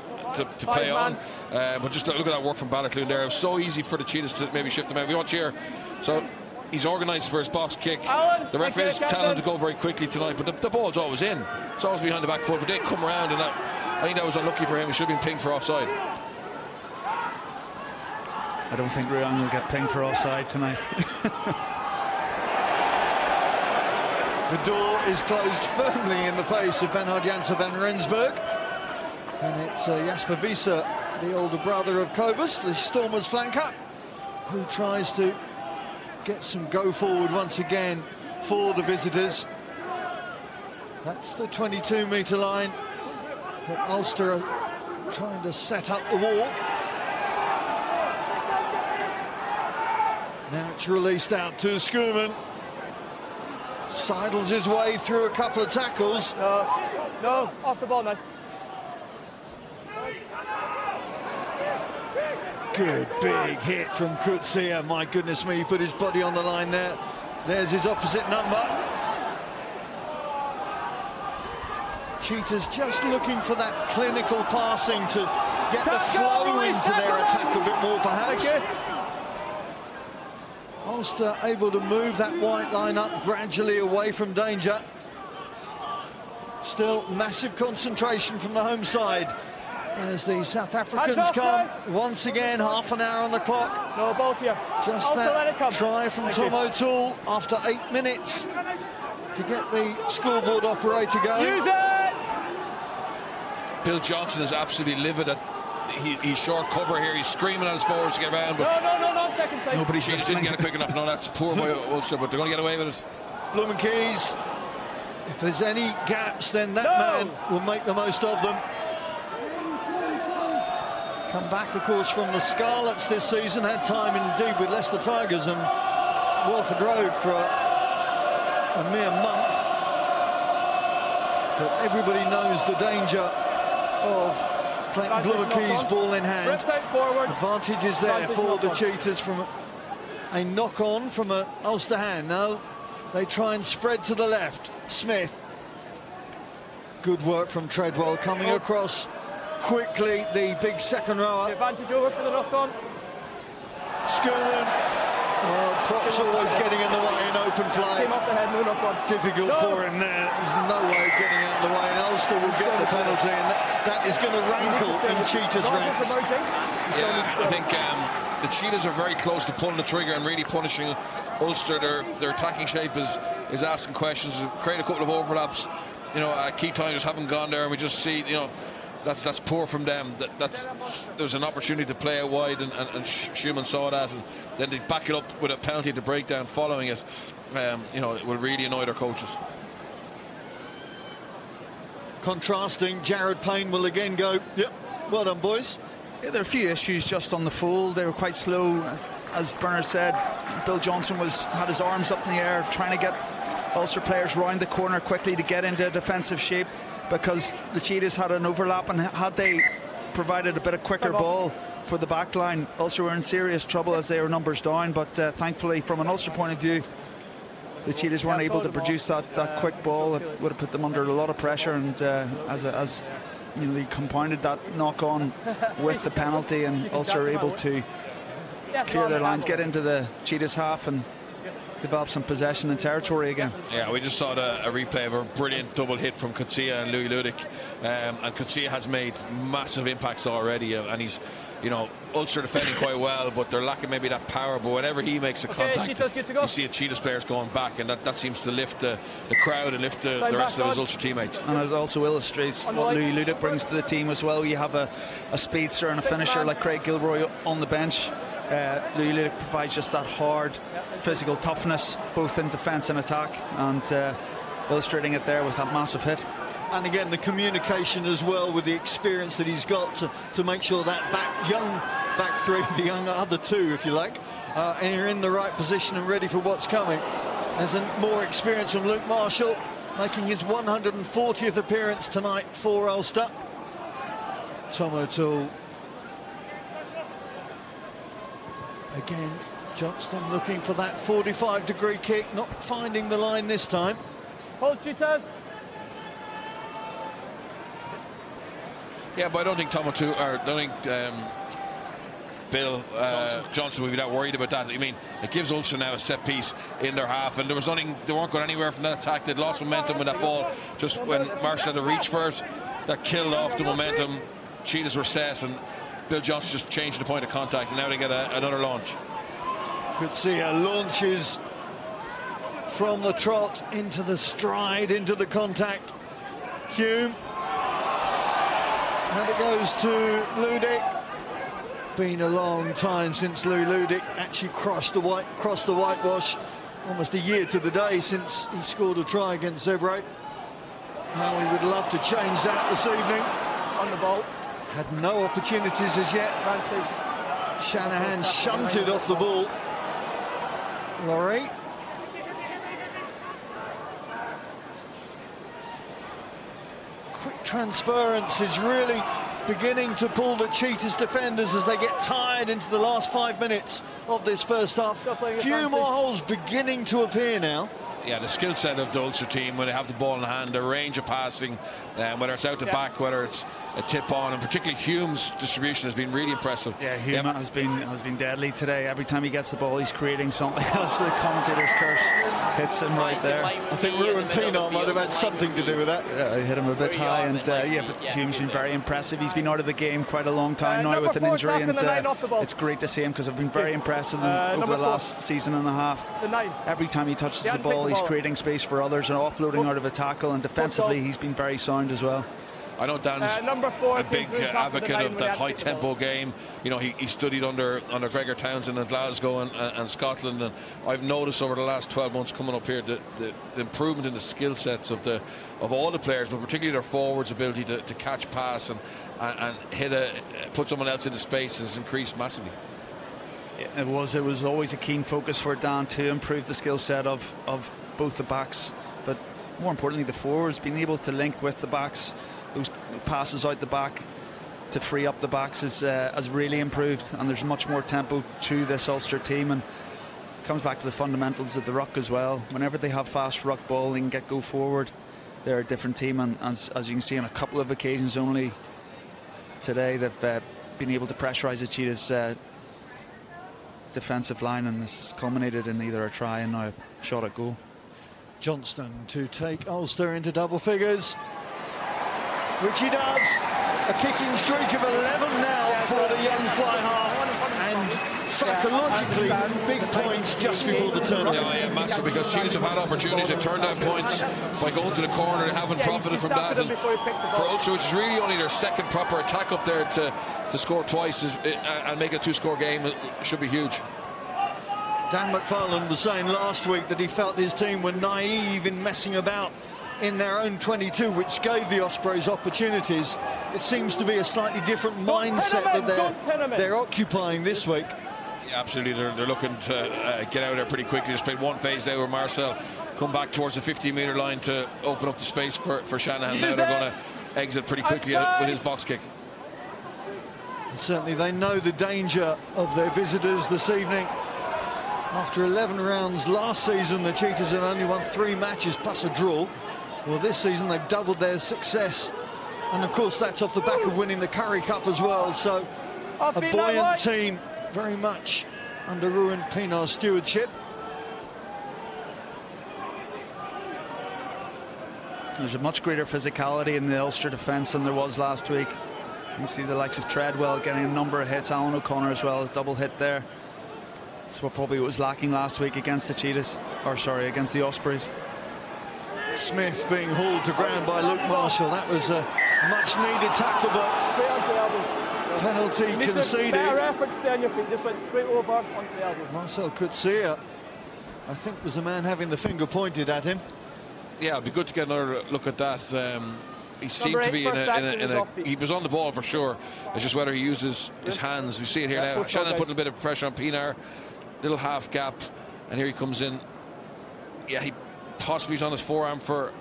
play on. But just look at that work from Balakloon there. It was so easy for the Cheetahs to maybe shift him out. We watch here. So he's organised for his box kick. The referee is telling him to go very quickly tonight, but the ball's always in. It's always behind the back foot, but they come around, and I think that was unlucky for him. He should have been pinged for offside. I don't think Ruan will get pinged for offside tonight. The door is closed firmly in the face of Bernhard Janssen van Rensburg. And it's Jasper Wiese, the older brother of Kobus, the Stormers flanker, who tries to get some go forward once again for the visitors. That's the 22-metre line that Ulster are trying to set up the wall. Now it's released out to Schoeman. Sidles his way through a couple of tackles. No, off the ball now. Good big hit from Coetzee. My goodness me, he put his body on the line there. There's his opposite number. Cheetahs just looking for that clinical passing to get the flow into their attack a bit more, perhaps. Ulster able to move that white line up gradually away from danger. Still massive concentration from the home side as the South Africans come. Once again, half an hour on the clock. No, both here. Just that try from Tom O'Toole after 8 minutes to get the scoreboard operator going. Use it! Bill Johnson is absolutely livid at he's short cover here. He's screaming at his forwards to get around, but no, second time. Nobody's Cheetahs didn't get it quick enough. No, that's poor by Ulster, but they're going to get away with it. Blumenkeys, if there's any gaps, then that man will make the most of them. Come back, of course, from the Scarlets this season. Had time indeed with Leicester Tigers and Walford Road for a mere month. But everybody knows the danger of Clayton Blumenkeys, ball in hand. Advantage is there for the Cheetahs from a knock-on from an Ulster hand. Now they try and spread to the left. Smith. Good work from Treadwell coming across quickly, the big second rower. Advantage over for the knock-on. Schoeman. Well, props always getting in the way in open play. Came off the head, no knock-on. Difficult for him there. There's no way of getting out of the way, and Ulster will get the penalty, and that is going to rankle in Cheetahs' ranks. Yeah, I think the Cheetahs are very close to pulling the trigger and really punishing Ulster. Their attacking shape is asking questions, create a couple of overlaps. You know, key times just haven't gone there, and we just see, you know, that's poor from them. There's an opportunity to play out wide, and Schumann saw that, and then they back it up with a penalty to break down following it. You know, it will really annoy their coaches. Contrasting, Jared Payne will again go. Yep, well done, boys. Yeah, there are a few issues just on the full. They were quite slow, as Bernard said. Bill Johnson had his arms up in the air, trying to get Ulster players round the corner quickly to get into defensive shape, because the Cheetahs had an overlap, and had they provided a bit of quicker ball for the back line, Ulster were in serious trouble as they were numbers down. But thankfully, from an Ulster point of view, the Cheetahs weren't able to produce that quick ball. It would have put them under a lot of pressure, and as you know, they compounded that knock-on with the penalty, and Ulster were able to clear their lines, get into the Cheetahs half, and develop some possession and territory again. Yeah, we just saw a replay of a brilliant double hit from Coetzee and Louis Ludik, and Coetzee has made massive impacts already, and he's, you know, Ulster defending quite well, but they're lacking maybe that power. But whenever he makes a contact, you see a Cheetahs players going back, and that seems to lift the crowd and lift the rest of his Ulster teammates. And it also illustrates what Louis Ludik brings to the team as well. You have a speedster and a finisher like Craig Gilroy on the bench. Louis Ludik provides just that hard physical toughness, both in defence and attack, and illustrating it there with that massive hit. And again, the communication as well, with the experience that he's got to make sure that young back three, the young other two, if you like, are in the right position and ready for what's coming. There's more experience from Luke Marshall, making his 140th appearance tonight for Ulster. Tom O'Toole. Again, Johnston looking for that 45-degree kick, not finding the line this time. Hold, Cheetahs. Yeah, but I don't think Tom O'Toole, or I don't think Bill Johnson would be that worried about that. I mean, it gives Ulster now a set piece in their half, and there was nothing, they weren't going anywhere from that attack. They'd lost momentum with that ball just when Marshall had to reach for it. That killed off the momentum. Cheetahs were set, and Bill Johnson just changed the point of contact, and now they get another launch. Could see launches from the trot into the stride, into the contact. Hume. And it goes to Ludick. Been a long time since Lou Ludick actually crossed the whitewash. Almost a year to the day since he scored a try against Zebre. Now we would love to change that this evening. On the ball. Had no opportunities as yet. Advantage. Shanahan shunted off the ball. Laurie. Quick transference is really beginning to pull the Cheetahs defenders as they get tired into the last 5 minutes of this first half. Few more holes beginning to appear now. Yeah, the skill set of the Ulster team when they have the ball in hand, their range of passing, whether it's out the back, whether it's a tip on, and particularly Hume's distribution has been really impressive. Yeah, Hume has been deadly today. Every time he gets the ball, he's creating something else. The commentator's curse hits him right there. I think Ruben Pienaar might have had something to do with that. Yeah, he hit him a bit high, and but Hume's been very impressive. He's been out of the game quite a long time now with an injury, and it's great to see him because I've been very impressed with him over the last season and a half. Every time he touches the ball, he's creating space for others and offloading out of a tackle, and defensively he's been very sound as well. I know Dan's a big advocate of that high-tempo game. You know, he studied under Gregor Townsend in Glasgow and Scotland, and I've noticed over the last 12 months coming up here the improvement in the skill sets of all the players, but particularly their forwards' ability to catch pass and put someone else into space has increased massively. It was always a keen focus for Dan to improve the skill set of both the backs, but more importantly the forwards, being able to link with the backs. Those passes out the back to free up the backs has really improved, and there's much more tempo to this Ulster team, and it comes back to the fundamentals of the ruck as well. Whenever they have fast ruck ball and get go forward, they're a different team, and as you can see on a couple of occasions only today, they've been able to pressurise the Cheetahs defensive line, and this has culminated in either a try and now a shot at goal. Johnston to take Ulster into double figures, which he does. A kicking streak of 11 now for the young fly half, and psychologically big points just before the turn-off. Yeah, massive, because Cheetahs have had opportunities. They've turned down points by going to the corner. They haven't profited from that, and for Ulster, which is really only their second proper attack up there, to score twice and make a two-score game, it should be huge. Dan McFarlane was saying last week that he felt his team were naive in messing about in their own 22, which gave the Ospreys opportunities. It seems to be a slightly different mindset that they're occupying this week. Yeah, absolutely, they're looking to get out of there pretty quickly. Just played one phase there where Marcel come back towards the 15-metre line to open up the space for Shanahan. Now they're going to exit pretty quickly with his box kick. And certainly they know the danger of their visitors this evening. After 11 rounds last season, the Cheetahs had only won 3 matches plus a draw. Well, this season they've doubled their success, and of course that's off the back of winning the Currie Cup as well. So a buoyant team, very much under Ruben Pienaar's stewardship. There's a much greater physicality in the Ulster defence than there was last week. You see the likes of Treadwell getting a number of hits, Alan O'Connor as well, a double hit there. That's what probably was lacking last week against the Cheetahs, or sorry, against the Ospreys. Smith being hauled to ground by Luke Marshall. That was a much needed tackle, but penalty conceded. Better effort, stay on your feet. Just went straight over onto the elbows. Marcel Coetzee, I think, was the man having the finger pointed at him. Yeah, it'd be good to get another look at that. He seemed to be he was on the ball for sure. It's just whether he uses his hands. We see it here now. Shannon putting a bit of pressure on Pienaar. Little half gap, and here he comes in. Yeah, he possibly is on his forearm for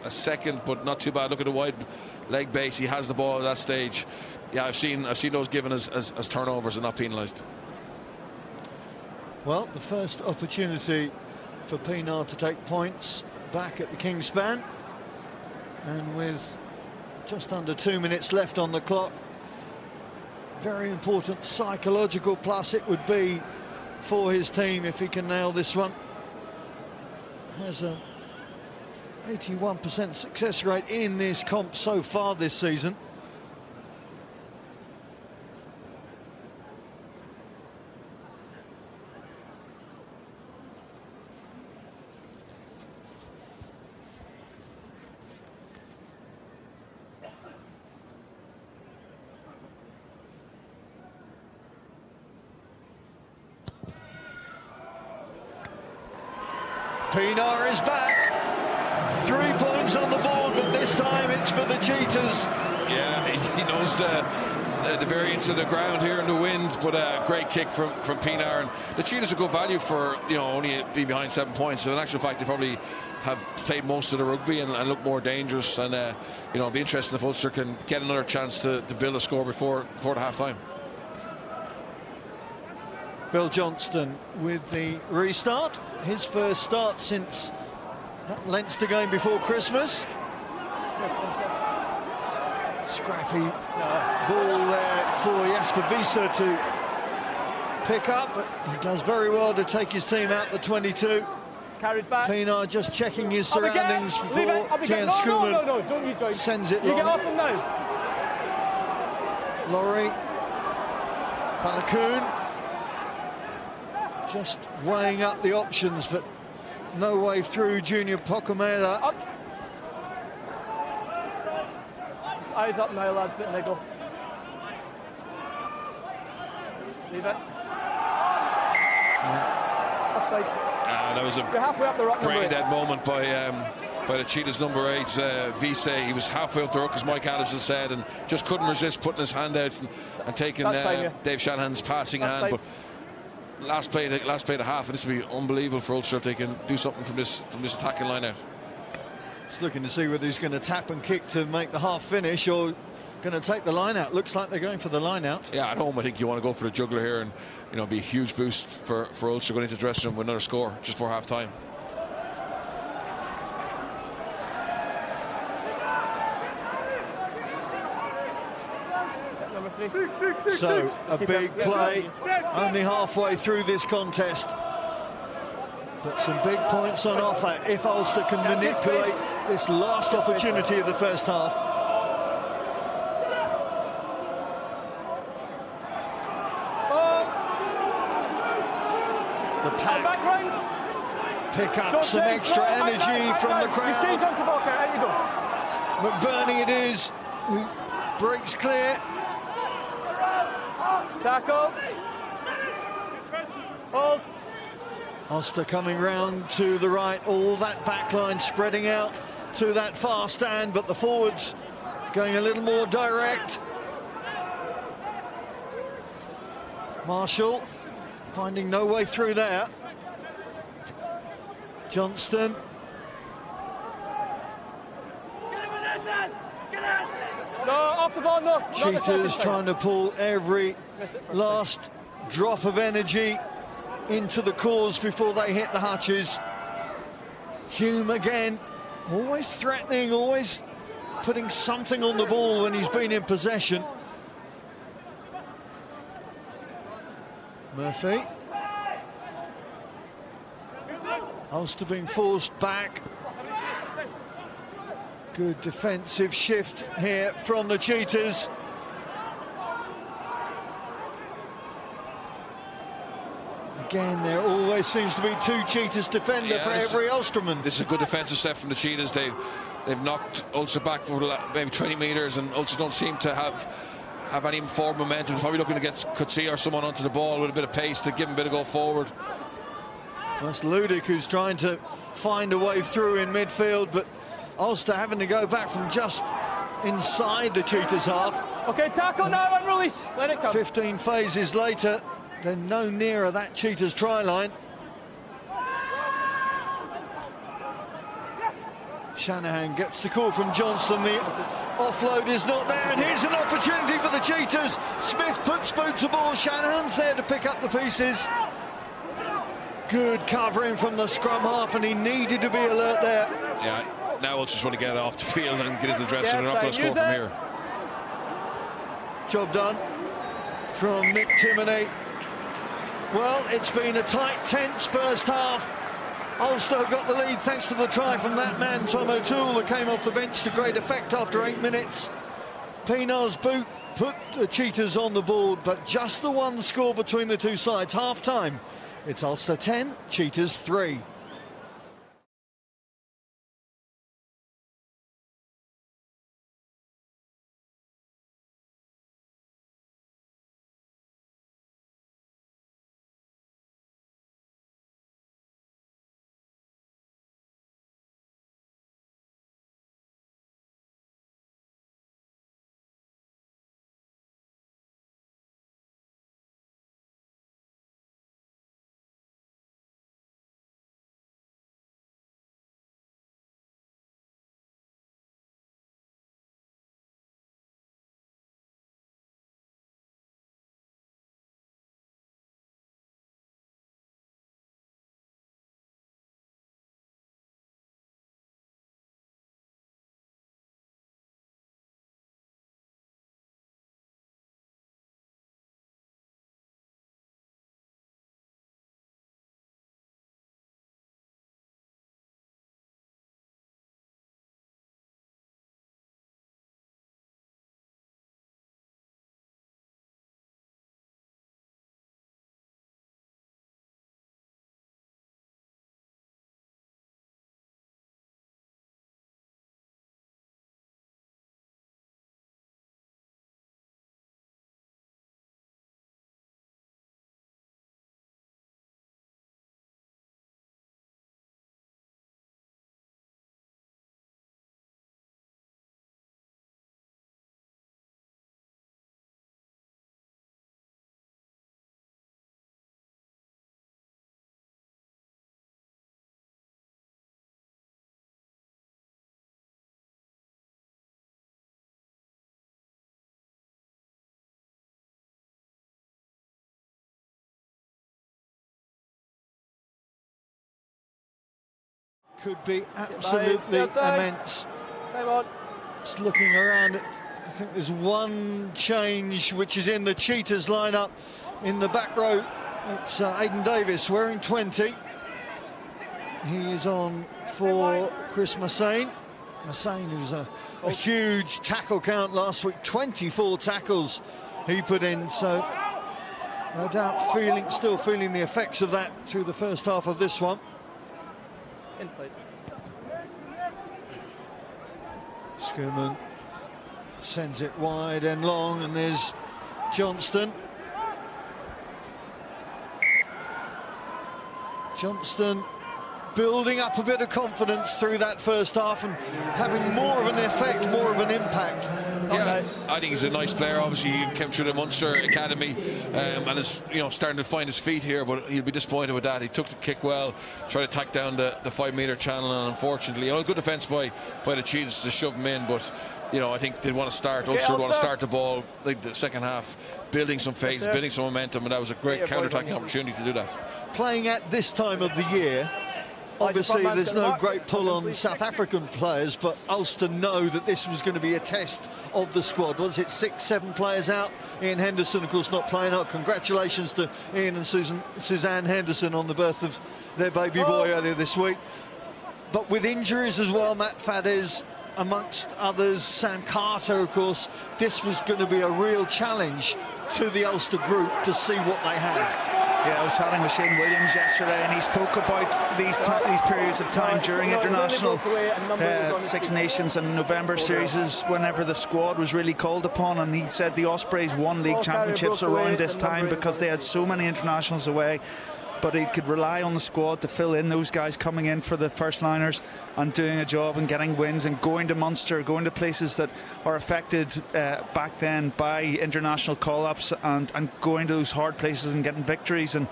a second, but not too bad. Look at the wide leg base, he has the ball at that stage. Yeah, I've seen those given as turnovers and not penalised. Well, the first opportunity for Pienaar to take points back at the Kingspan, and with just under 2 minutes left on the clock, very important psychological plus it would be for his team if he can nail this one. Has a 81% success rate in this comp so far this season. Pienaar is back. 3 points on the board, but this time it's for the Cheetahs. Yeah, he knows the variance of the ground here and the wind, but a great kick from Pienaar. And the Cheetahs are good value for, you know, only being behind 7 points. So in actual fact, they probably have played most of the rugby and look more dangerous. And you know, it'll be interesting if Ulster can get another chance to build a score before the half time. Bill Johnston with the restart. His first start since that Leinster game before Christmas. Scrappy ball there for Jasper Wiese to pick up, but he does very well to take his team out the 22. It's carried back. Pienaar just checking his surroundings before Tian No, Schoeman don't you join. sends it You long. get off him now. Laurie Balakoon just weighing up the options, but no way through Junior Pokomela. Up. Just eyes up now, lads, bit of niggle. Leave it. Offside. That was We're halfway up the rock. brain dead moment by the Cheetahs number 8, Wiese. He was halfway up the ruck, as Mike Adams has said, and just couldn't resist putting his hand out and taking Dave Shanahan's passing hand. But last play to half, and this will be unbelievable for Ulster if they can do something from this attacking line out. Just looking to see whether he's going to tap and kick to make the half finish or going to take the line out. Looks like they're going for the line out. Yeah, at home I think you want to go for the juggler here, and you know, be a huge boost for Ulster going into the dressing room with another score just before half time. So a big play, only halfway through this contest, but some big points on offer if Ulster can manipulate this last opportunity of the first half. The pack pick up some extra energy from the crowd. McBurney it is, who breaks clear. Tackle. Hold. Ulster coming round to the right, all that backline spreading out to that far stand, but the forwards going a little more direct. Marshall finding no way through there. Johnston. No, off the ball, no. Cheetahs trying to pull every last drop of energy into the cause before they hit the hutches. Hume again, always threatening, always putting something on the ball when he's been in possession. Murphy. Ulster being forced back. Good defensive shift here from the Cheetahs. Again, there always seems to be two Cheetahs defender for every Ulsterman. This is a good defensive set from the Cheetahs. They've knocked Ulster back for maybe 20 metres, and Ulster don't seem to have any forward momentum. Probably looking to get Coetzee or someone onto the ball with a bit of pace to give him a bit of go forward. That's Ludick who's trying to find a way through in midfield, but Ulster having to go back from just inside the Cheetahs half. Okay, tackle now and release. Let it come. 15 phases later, they're no nearer that Cheetahs try line. Shanahan gets the call from Johnston. The offload is not there, and here's an opportunity for the Cheetahs. Smith puts boot to ball. Shanahan's there to pick up the pieces. Good covering from the scrum half, and he needed to be alert there. Yeah, now we'll just want to get it off the field and get into the dressing room. They're not going to score from here. Job done from Nick Timoney. Well, it's been a tight, tense first half. Ulster got the lead thanks to the try from that man, Tom O'Toole, that came off the bench to great effect after 8 minutes. Pienaar's boot put the Cheetahs on the board, but just the one score between the two sides. Half-time, it's Ulster 10, Cheetahs 3. Could be absolutely immense. Come on. Just looking around, I think there's one change which is in the Cheetahs lineup in the back row. It's Aidan Davis wearing 20. He is on for Chris Massane. Massane, who was a huge tackle count last week, 24 tackles he put in, so no doubt still feeling the effects of that through the first half of this one. Inside. Schoeman sends it wide and long, and there's Johnston. Johnston building up a bit of confidence through that first half and having more of an effect, more of an impact. Yeah, I think he's a nice player. Obviously, he came through the Munster Academy and is, starting to find his feet here. But he'll be disappointed with that. He took the kick well, tried to tack down the 5-metre channel, and unfortunately, good defence by the Cheetahs to shove him in. But I think they want to start. Ulster want to start the ball like the second half, building some pace, building some momentum, and that was a great counter-attacking opportunity to do that. Playing at this time of the year, obviously there's no great pull on South African players, but Ulster know that this was going to be a test of the squad. Was it 6-7 players out? Ian Henderson, of course, not playing out. Congratulations to Ian and Suzanne Henderson on the birth of their baby boy earlier this week. But with injuries as well, Matt Fadez amongst others, Sam Carter, of course, this was going to be a real challenge to the Ulster group to see what they had. Yeah, I was chatting with Shane Williams yesterday, and he spoke about these periods of time during international Six Nations and November series, whenever the squad was really called upon, and he said the Ospreys won league championships around this time because they had so many internationals away. But he could rely on the squad to fill in those guys coming in for the first liners and doing a job and getting wins and going to Munster, going to places that are affected back then by international call-ups and going to those hard places and getting victories. And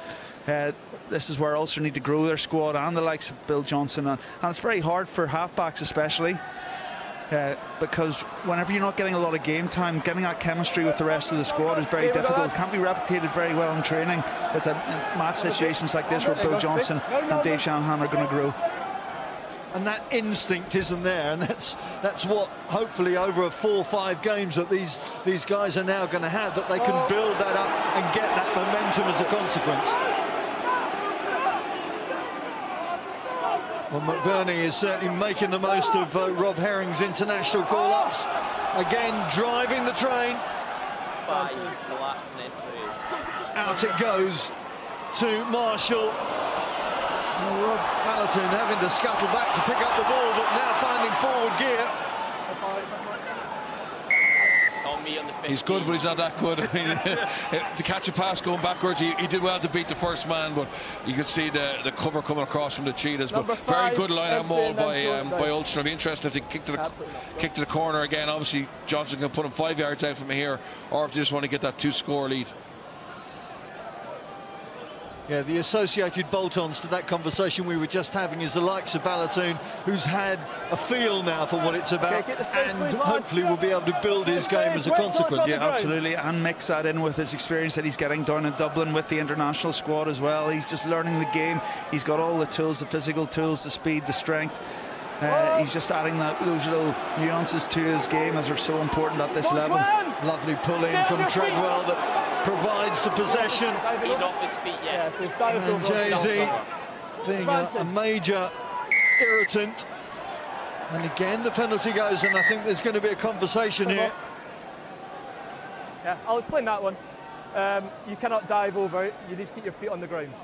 This is where Ulster need to grow their squad, and the likes of Bill Johnson, and it's very hard for halfbacks especially, because whenever you're not getting a lot of game time, getting that chemistry with the rest of the squad is very difficult. It can't be replicated very well in training. It's in match situations like this where Bill Johnson and Dave Shanahan are going to grow. And that instinct isn't there, and that's what hopefully over 4 or 5 games that these guys are now going to have, that they can build that up and get that momentum as a consequence. Well, McBurney is certainly making the most of Rob Herring's international call-ups. Again, driving the train. Out it goes to Marshall. Rob Ballatoon having to scuttle back to pick up the ball, but now finding forward gear. He's good, but he's not that good. I mean, to catch a pass going backwards, he did well to beat the first man, but you could see the cover coming across from the Cheetahs. But very good line-out maul by Ulster. I'd be interested if they kick to the corner again. Obviously, Johnson can put him 5 yards out from here, or if they just want to get that 2-score lead. Yeah, the associated bolt-ons to that conversation we were just having is the likes of Ballatoon, who's had a feel now for what it's about, and hopefully will be able to build his game as a consequence. Yeah, absolutely, and mix that in with his experience that he's getting down in Dublin with the international squad as well. He's just learning the game. He's got all the tools, the physical tools, the speed, the strength. He's just adding those little nuances to his game, as are so important at this level. Lovely pull in from Treadwell that provides the possession. He's off his feet, yes. And Jay-Z being a major irritant. And again, the penalty goes, and I think there's going to be a conversation here. Yeah, I'll explain that one. You cannot dive over, you need to keep your feet on the ground.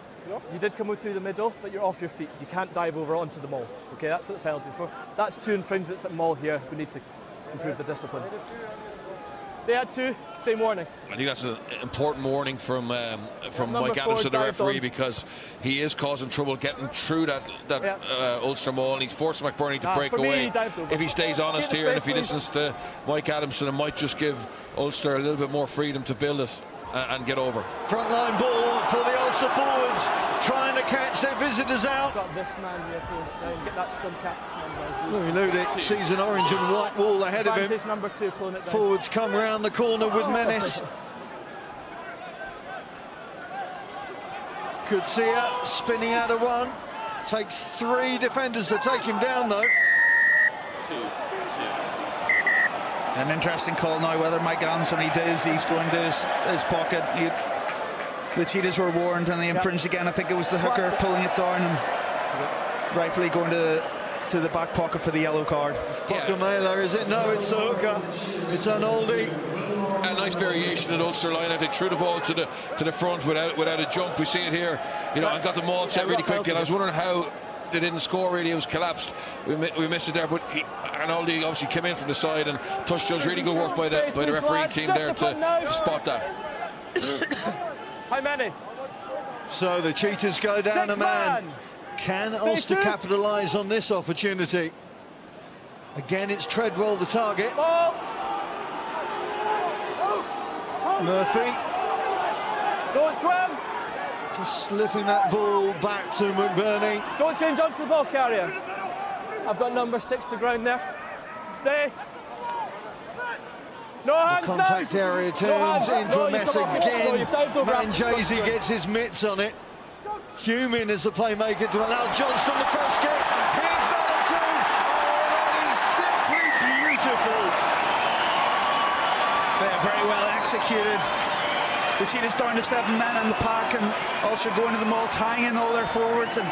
You did come out through the middle, but you're off your feet. You can't dive over onto the maul. Okay, that's what the penalty is for. That's 2 infringements at maul here. We need to improve the discipline. They had 2, same warning. I think that's an important warning from Mike Adams to the referee, because he is causing trouble getting through that Ulster maul, and he's forcing McBurney to break away. If he stays honest here, and if he listens to Mike Adamson, it might just give Ulster a little bit more freedom to build it and get over. Frontline ball for the Ulster forwards, trying to catch their visitors out. Got this man here, get that stump cap. Louis Ludick sees an orange and white wall ahead of him. Number 2, pulling it down. Forwards come round the corner with menace. Could see her spinning out of one. Takes 3 defenders to take him down, though. 2. An interesting call now, whether Mike Adamson he's going to his pocket. The Cheetahs were warned and they infringed again. I think it was the hooker pulling it down and rightfully going to the back pocket for the yellow card. Pokamela, is it? No, it's the hooker. It's an oldie. A nice variation at Ulster line. They threw the ball to the front without a jump. We see it here, and got the maul set really quickly. And I was wondering how they didn't score. Really, it was collapsed. We missed it there, but Arnoldi obviously came in from the side and touched Joe's. Really good work by the referee team there to spot that. How many? So the Cheetahs go down 6 a man. Can Ulster capitalise on this opportunity? Again, it's Treadwell the target. Murphy. Don't swim. Just slipping that ball back to McBurney. Don't change onto the ball carrier. I've got number 6 to ground there. Stay. No hands. The contact area turns into a mess again. Manjesi gets his mitts on it. Human is the playmaker to allow Johnston the cross kick. Here's Ballatoon. Oh, that is simply beautiful. Yeah, very well executed. The Cheetahs down to 7 men in the pack, and Ulster going to the maul, tying in all their forwards and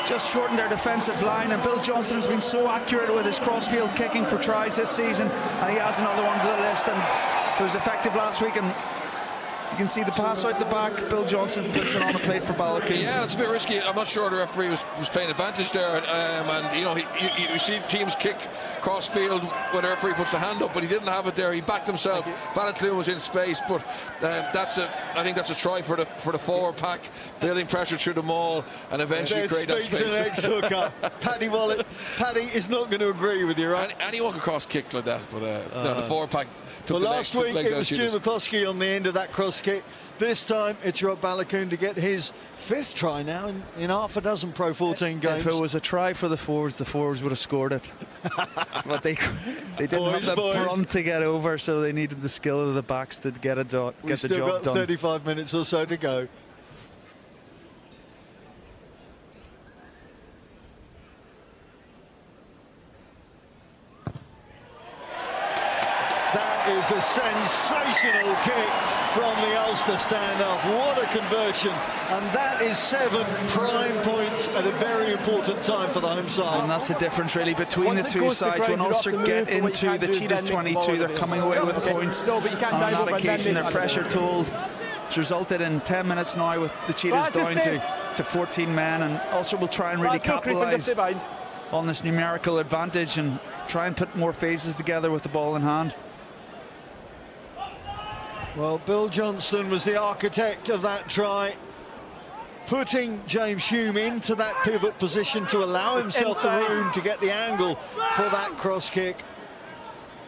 just shortened their defensive line. And Bill Johnson has been so accurate with his crossfield kicking for tries this season, and he adds another one to the list, and it was effective last week. And you can see the pass out the back. Bill Johnson puts it on the plate for Ballatoon. Yeah, it's a bit risky. I'm not sure the referee was playing advantage there. And you see teams kick cross field when the referee puts the hand up, but he didn't have it there. He backed himself. Ballatoon was in space, but I think that's a try for the forward pack, building pressure through the maul and eventually create that space. Ex-hooker. Paddy Wallet. Paddy is not going to agree with you, right? Anyone can cross kick like that, but no, the forward pack Well, the last legs week out it of was Stu Cheetahs. McCloskey on the end of that cross kick. This time it's Rob Balakoon to get his 5th try now in half a dozen Pro 14 games. If it was a try for the forwards would have scored it. But they didn't have the brunt to get over, so they needed the skill of the backs to get the job done. We've still got 35 minutes or so to go. That is a sensational kick from the Ulster standoff. What a conversion. And that is 7 prime points at a very important time for the home side. And that's the difference really between Once the it two goes to sides. ground, When you're Ulster up to get move, what you into can't the do is Cheetahs then make the 22, ball they're coming away with points. No, but you can't On dive that over and then occasion, make their it. pressure told. It's resulted in 10 minutes now with the Cheetahs down to 14 men, and Ulster will try and really capitalise on this numerical advantage and try and put more phases together with the ball in hand. Well, Bill Johnston was the architect of that try, putting James Hume into that pivot position to allow himself the room to get the angle for that cross kick,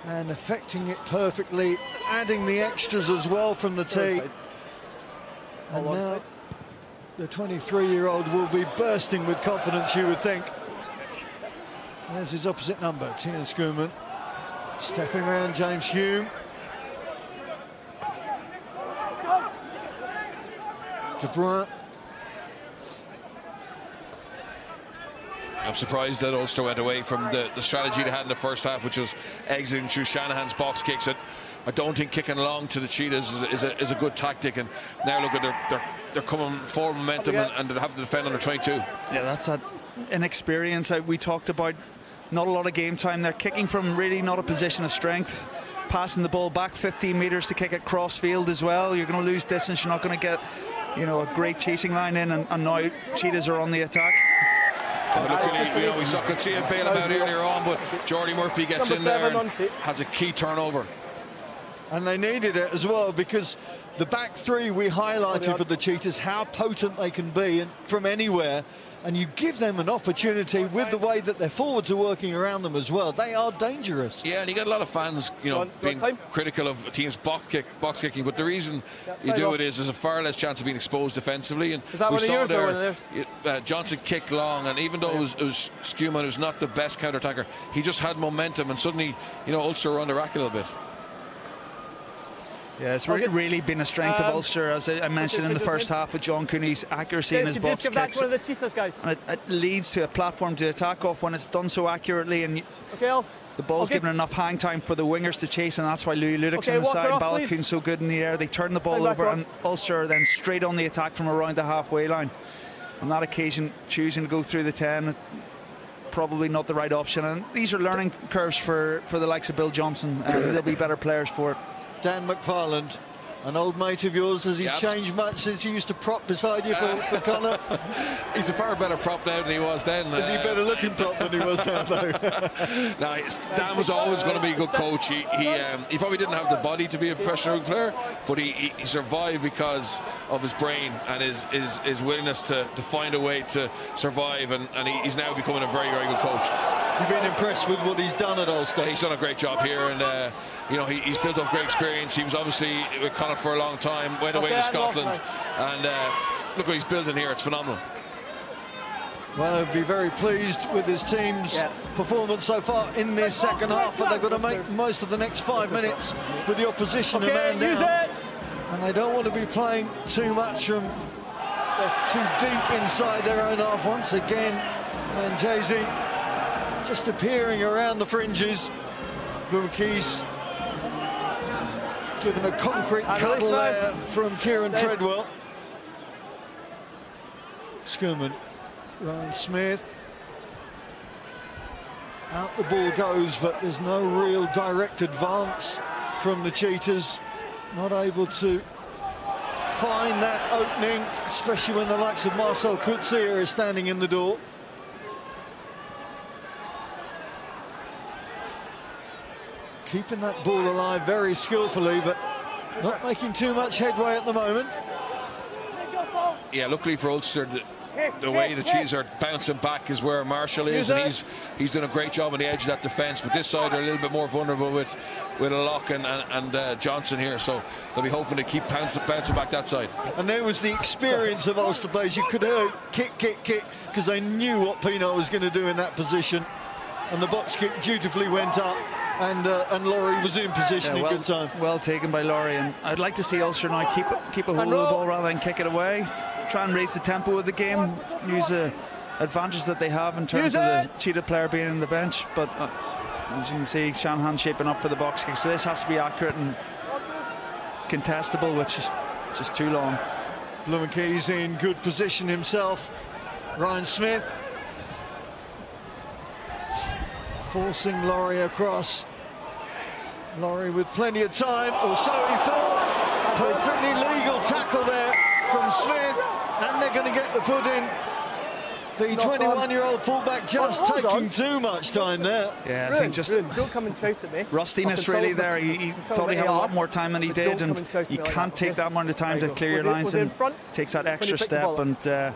and affecting it perfectly, adding the extras as well from the tee. And now the 23-year-old will be bursting with confidence, you would think. There's his opposite number, Tiernan Schoeman, stepping around James Hume. De Bruyne. I'm surprised that Ulster went away from the strategy they had in the first half, which was exiting through Shanahan's box kicks. I don't think kicking along to the Cheetahs is a good tactic. And now look at they're coming forward momentum and they have to defend under 22. Yeah, that's that inexperience we talked about. Not a lot of game time. They're kicking from really not a position of strength. Passing the ball back 15 metres to kick it cross field as well. You're going to lose distance. You're not going to get, you know, a great chasing line in. And now Cheetahs are on the attack. Luckily, we could see him bail him out earlier on, but Jordy Murphy gets in there and has a key turnover. And they needed it as well, because the back three we highlighted for the Cheetahs, how potent they can be and from anywhere. And you give them an opportunity with the way that their forwards are working around them as well. They are dangerous. Yeah, and you get a lot of fans, being critical of teams box kicking, but the reason you do it is there's a far less chance of being exposed defensively. And is that we one of saw yours there, or one of theirs? Johnson kicked long, and even though it was Schoeman, who's not the best counter-attacker, he just had momentum, and suddenly, Ulster were on the rack a little bit. Yeah, it's really been a strength of Ulster, as I mentioned in the first half, with John Cooney's accuracy in his box kicks. One of the Cheetahs, guys. And it leads to a platform to attack off when it's done so accurately, and the ball's given enough hang time for the wingers to chase, and that's why Louis Ludick's on the side. Balakoon's so good in the air. They turn the ball over, and Ulster then straight on the attack from around the halfway line. On that occasion, choosing to go through the 10, probably not the right option. And these are learning curves for the likes of Bill Johnson. They'll be better players for it. Dan McFarland, an old mate of yours, has he changed much since he used to prop beside you for Connor? He's a far better prop now than he was then. Is he a better looking prop than he was now, though? No, Dan was always going to be a good coach. He probably didn't have the body to be a professional player, but he survived because of his brain and his willingness to find a way to survive, and he's now becoming a very, very good coach. You've been impressed with what he's done at Ulster? He's done a great job here, and he's built up great experience. He was obviously with Connacht for a long time, went away to Scotland, and look what he's building here. It's phenomenal. Well, he'll be very pleased with his team's performance so far in this second half, but they've got to make most of the next 5 minutes with the opposition a man down. And they don't want to be playing too much from too deep inside their own half once again. And Jay-Z just appearing around the fringes. Blumkeys given a concrete cuddle there from Kieran Treadwell. Schoeman, Ryan Smith. Out the ball goes, but there's no real direct advance from the Cheetahs. Not able to find that opening, especially when the likes of Marcel Coetzee is standing in the door. Keeping that ball alive very skillfully, but not making too much headway at the moment. Yeah, luckily for Ulster, the way the Cheetahs are bouncing back is where Marshall is, and he's done a great job on the edge of that defence. But this side are a little bit more vulnerable with a Lock and Johnson here, so they'll be hoping to keep bouncing back that side. And there was the experience of Ulster players. You could hear kick, because they knew what Peanut was going to do in that position. And the box kick dutifully went up, and Laurie was in position in good time. Well taken by Laurie, and I'd like to see Ulster now keep a hold of the ball rather than kick it away. Try and raise the tempo of the game, use the advantage that they have in terms of the Cheetah player being in the bench. But as you can see, Shanahan shaping up for the box kick, so this has to be accurate and contestable, which is just too long. Blumenkey's in good position himself. Ryan Smith forcing Laurie across. Laurie with plenty of time, or so he thought. Perfectly legal tackle there from Smith, and they're going to get the put in. The 21-year-old fullback just taking too much time there. Yeah, I think just don't come and shout at me. Rustiness really there. He thought he had a lot more time than he did, and you can't take that amount of time to clear your lines, and takes that extra step. And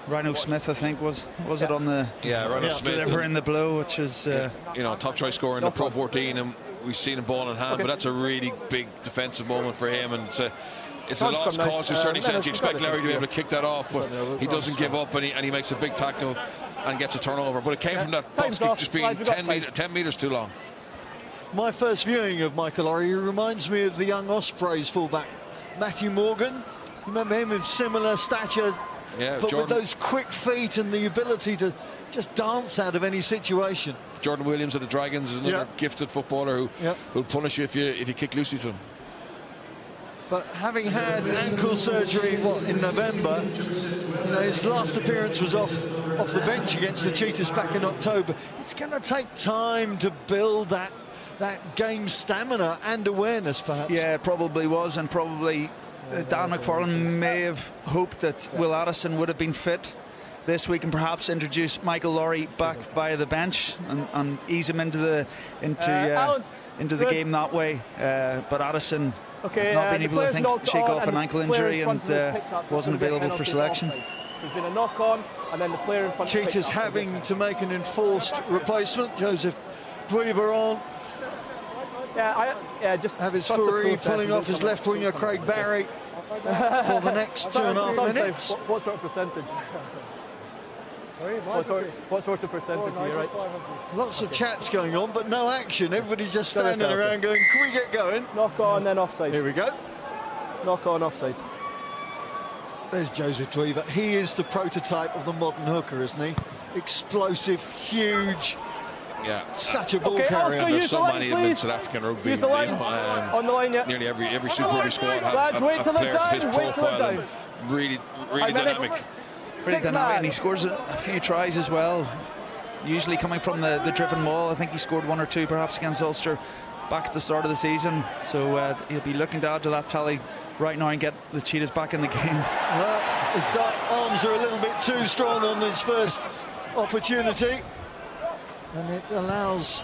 Rhino Smith, I think, was it on the Rhino Smith delivering the blow, which is top try scorer in the Pro 14, and we've seen him ball in hand, but that's a really big defensive moment for him, and it's a lost cause to a certain extent. You expect Larry to be able to kick that off, but he doesn't give up, and he makes a big tackle and gets a turnover. But it came from that box kick just being 10 metres too long. My first viewing of Michael Laurie reminds me of the young Ospreys fullback Matthew Morgan. You remember him of similar stature, but with those quick feet and the ability to just dance out of any situation. Jordan Williams of the Dragons is another gifted footballer who'll punish you if you kick loosely to him. But having had ankle surgery in November, his last appearance was off the bench against the Cheetahs back in October. It's going to take time to build that game stamina and awareness, perhaps. Yeah, it probably was, and probably Dan McFarlane may have hoped that Will Addison would have been fit this week and perhaps introduce Michael Laurie back via the bench and ease him into the game that way. But Addison not being able to shake off an ankle injury and wasn't available for selection. There's been a knock on, and then the player in front. Cheetahs having to make an enforced replacement. Joseph Dweeber on. Just have his Fury pulling off his left winger Craig Barry for the next 2.5 minutes. What sort of percentage? Sorry, what sort of percentage are you right? Lots of chats going on, but no action. Everybody's just standing around going, can we get going? Knock on, then offside. Here we go. Knock on, offside. There's Joseph Dweeber. He is the prototype of the modern hooker, isn't he? Explosive, huge. Yeah, such a ball carrier. There's so many of them in South African rugby. Use the line. On the line, Nearly every Super Rugby squad has players of his profile. Wait Really dynamic. Pretty dynamic, and he scores a few tries as well. Usually coming from the driven maul. I think he scored 1 or 2 perhaps against Ulster back at the start of the season. So he'll be looking to add to that tally right now and get the Cheetahs back in the game. Well, his arms are a little bit too strong on his first opportunity, and it allows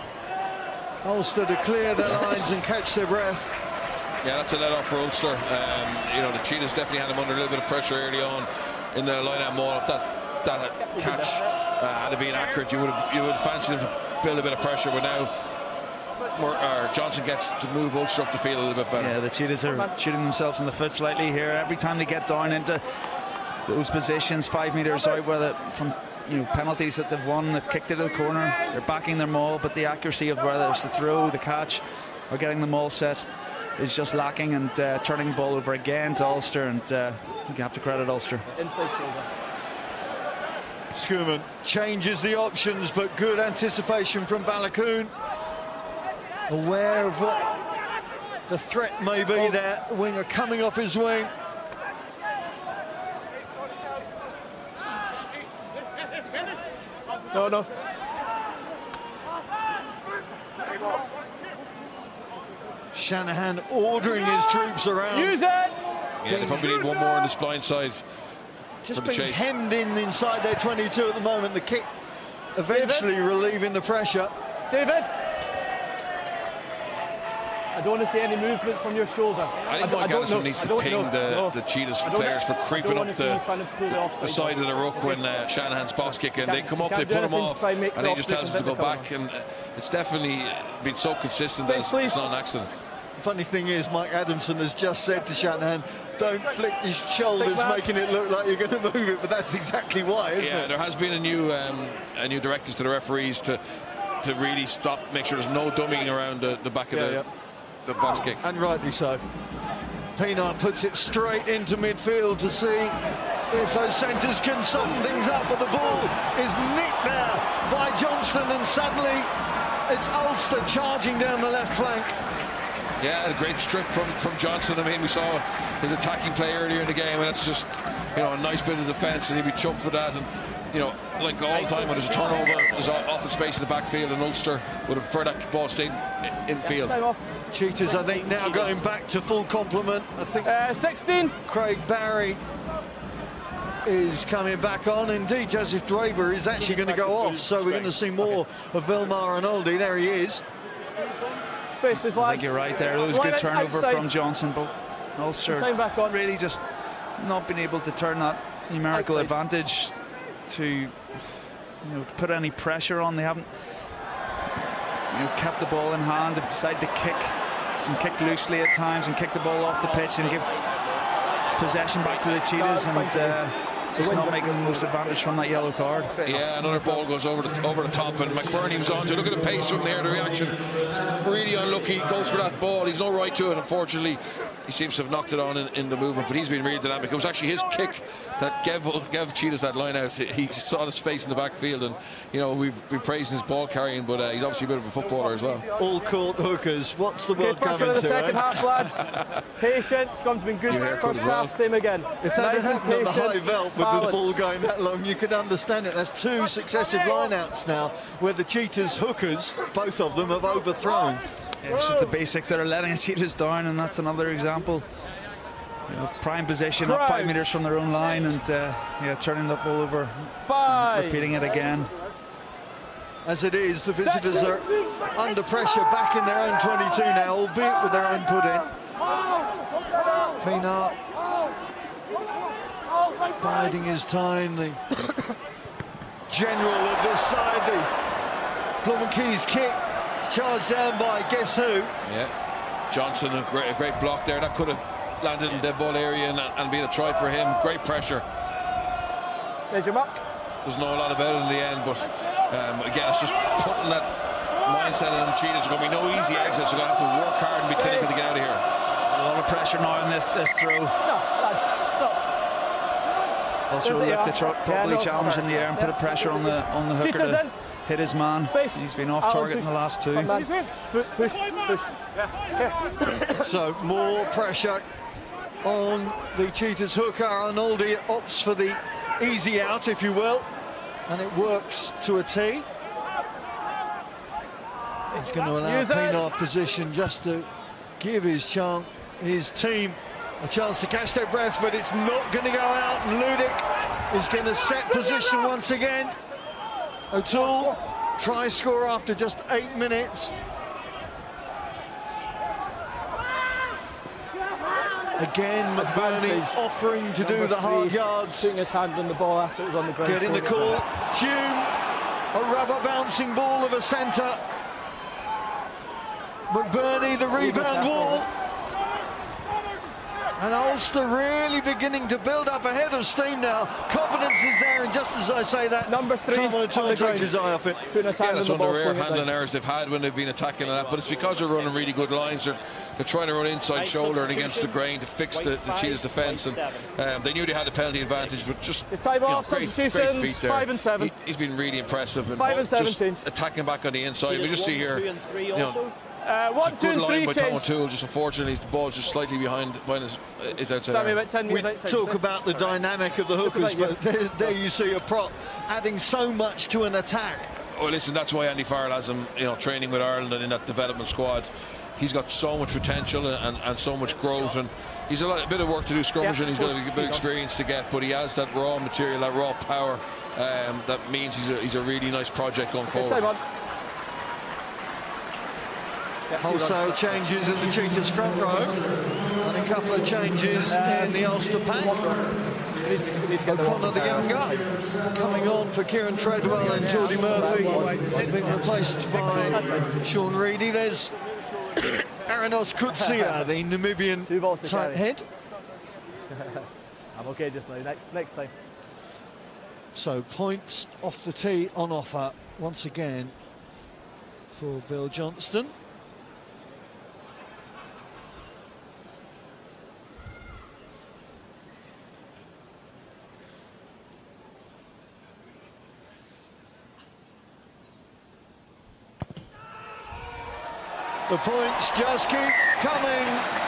Ulster to clear their lines and catch their breath. Yeah, that's a let off for Ulster. The Cheetahs definitely had him under a little bit of pressure early on in the line-out maul. If that catch had been accurate, you would have fancied him to build a bit of pressure, but now Johnson gets to move Ulster up the field a little bit better. Yeah, the Cheetahs are shooting themselves in the foot slightly here. Every time they get down into those positions 5 metres out, whether from penalties that they've won, they've kicked it to the corner, they're backing their maul, but the accuracy of whether it's the throw, the catch, or getting the maul set is just lacking, and turning the ball over again to Ulster, and you have to credit Ulster. Inside shoulder. Schoeman changes the options, but good anticipation from Balakoon. Aware of what the threat may be there. The winger coming off his wing. No. Shanahan ordering his troops around. Use it! Yeah, they probably need one more on this blind side. Just being hemmed in inside their 22 at the moment. The kick eventually relieving the pressure. David! I don't want to see any movement from your shoulder. I think Mike Addison needs to ping the Cheetahs players for creeping up the side of the ruck when Shanahan's box kicking. They come up, they put him off, and he just tells them to go back. And it's definitely been so consistent that it's not an accident. The funny thing is, Mike Adamson has just said to Shanahan, don't flick your shoulders, making it look like you're going to move it, but that's exactly why, isn't it? Yeah, there has been a new directive to the referees to really make sure there's no dummying around the back of the box kick. And rightly so. Pienaar puts it straight into midfield to see if those centres can soften things up, but the ball is nicked there by Johnston, and suddenly it's Ulster charging down the left flank. Yeah, a great strip from Johnson. I mean, we saw his attacking play earlier in the game, and that's just, you know, a nice bit of defence, and he'd be chuffed for that. And, you know, like all the time when there's a turnover, there's often space in the backfield, and Ulster would have preferred that ball staying in field. Cheetahs, I think, now going back to full complement. I think 16. Craig Barry is coming back on. Indeed, Joseph Draper is actually going to go off, so we're going to see more of Vilmar and Oldie. There he is. I think you're right there. It was a good turnover from Johnson, but Ulster really just not been able to turn that numerical advantage to put any pressure on. They haven't kept the ball in hand. They've decided to kick loosely at times and kick the ball off the pitch and give possession back to the Cheetahs, and just not making the most advantage from that yellow card. Yeah, another ball goes over the top, and McBurney was on to look at the pace from there, the reaction. Really unlucky, he goes for that ball. He's no right to it, unfortunately. He seems to have knocked it on in the movement, but he's been really dynamic. It was actually his kick that gave Cheetahs that line out. He saw the space in the backfield, and we've been praising his ball carrying, but he's obviously a bit of a footballer as well. All court hookers. What's the world coming to? The second half, lads. Patience. Scum's been good. First half, same again. If that had happened on the high veld with the ball going that long, you could understand it. That's two successive lineouts now where the Cheetahs hookers, both of them, have overthrown. Yeah, it's just the basics that are letting the Cheetahs down, and that's another example. Prime position up 5 meters from their own line, and turning the ball over, repeating it again. As it is, the visitors are under pressure back in their own 22 now, albeit with their own put in. Pienaar biding his time, the general of this side, the Plum Keys kick, charged down by guess who? Yeah, Johnson, a great block there. That could have landed in the ball area and been a try for him. Great pressure. There's your mark. Doesn't know a lot about it in the end, but again, it's just putting that mindset in the Cheetahs. There's going to be no easy exits. They're going to have to work hard and be clinical to get out of here. A lot of pressure now on this throw. No, lads, stop. Also will look to properly challenge in the air and put a pressure on the hooker to hit his man. He's been off target in the last two. Push. So more pressure on the Cheetahs hooker. Arnoldi opts for the easy out, if you will, and it works to a T. He's going to allow Pienaar position just to give his team a chance to catch their breath, but it's not going to go out, and Ludic is going to set position once again. O'Toole, try score after just 8 minutes. Again, McBurney offering to do the hard yards. Putting his hand on the ball after it was on the ground. Getting the call. Hume, a rubber bouncing ball of a centre. McBurney, the rebound wall. And Ulster really beginning to build up a head of steam now. Confidence is there, and just as I say that, number 3 Tom O'Toole takes his eye off it. That's one of the rare handling errors they've had when they've been attacking that, but it's because they're running really good lines. They're trying to run inside shoulder and against the grain to fix the Cheetahs' defence, and they knew they had the penalty advantage, but just great feet there. 5 and 7. He's been really impressive, and 5 and 7 just attacking back on the inside. We just see here, 1, 2, and 3 by change. Tom O'Toole, just unfortunately the ball's just slightly behind his outside arm. About 10 We talk about the dynamic of the hookers, but there you see a prop adding so much to an attack. Well, listen, that's why Andy Farrell has him, training with Ireland and in that development squad. He's got so much potential and so much growth, and he's a bit of work to do scrummaging. He's got a bit of experience to get, but he has that raw material, that raw power. That means he's a really nice project going forward. Wholesale changes in the Cheetahs front row and a couple of changes in the Ulster pack. We need to get the O'Connor, the young guy, coming on for Kieran Treadwell and Geordie Murphy, being replaced by Sean Reedy. There's Aranos Kutsia, the Namibian tight head. I'm okay just now. Next time. So points off the tee on offer once again for Bill Johnston. The points just keep coming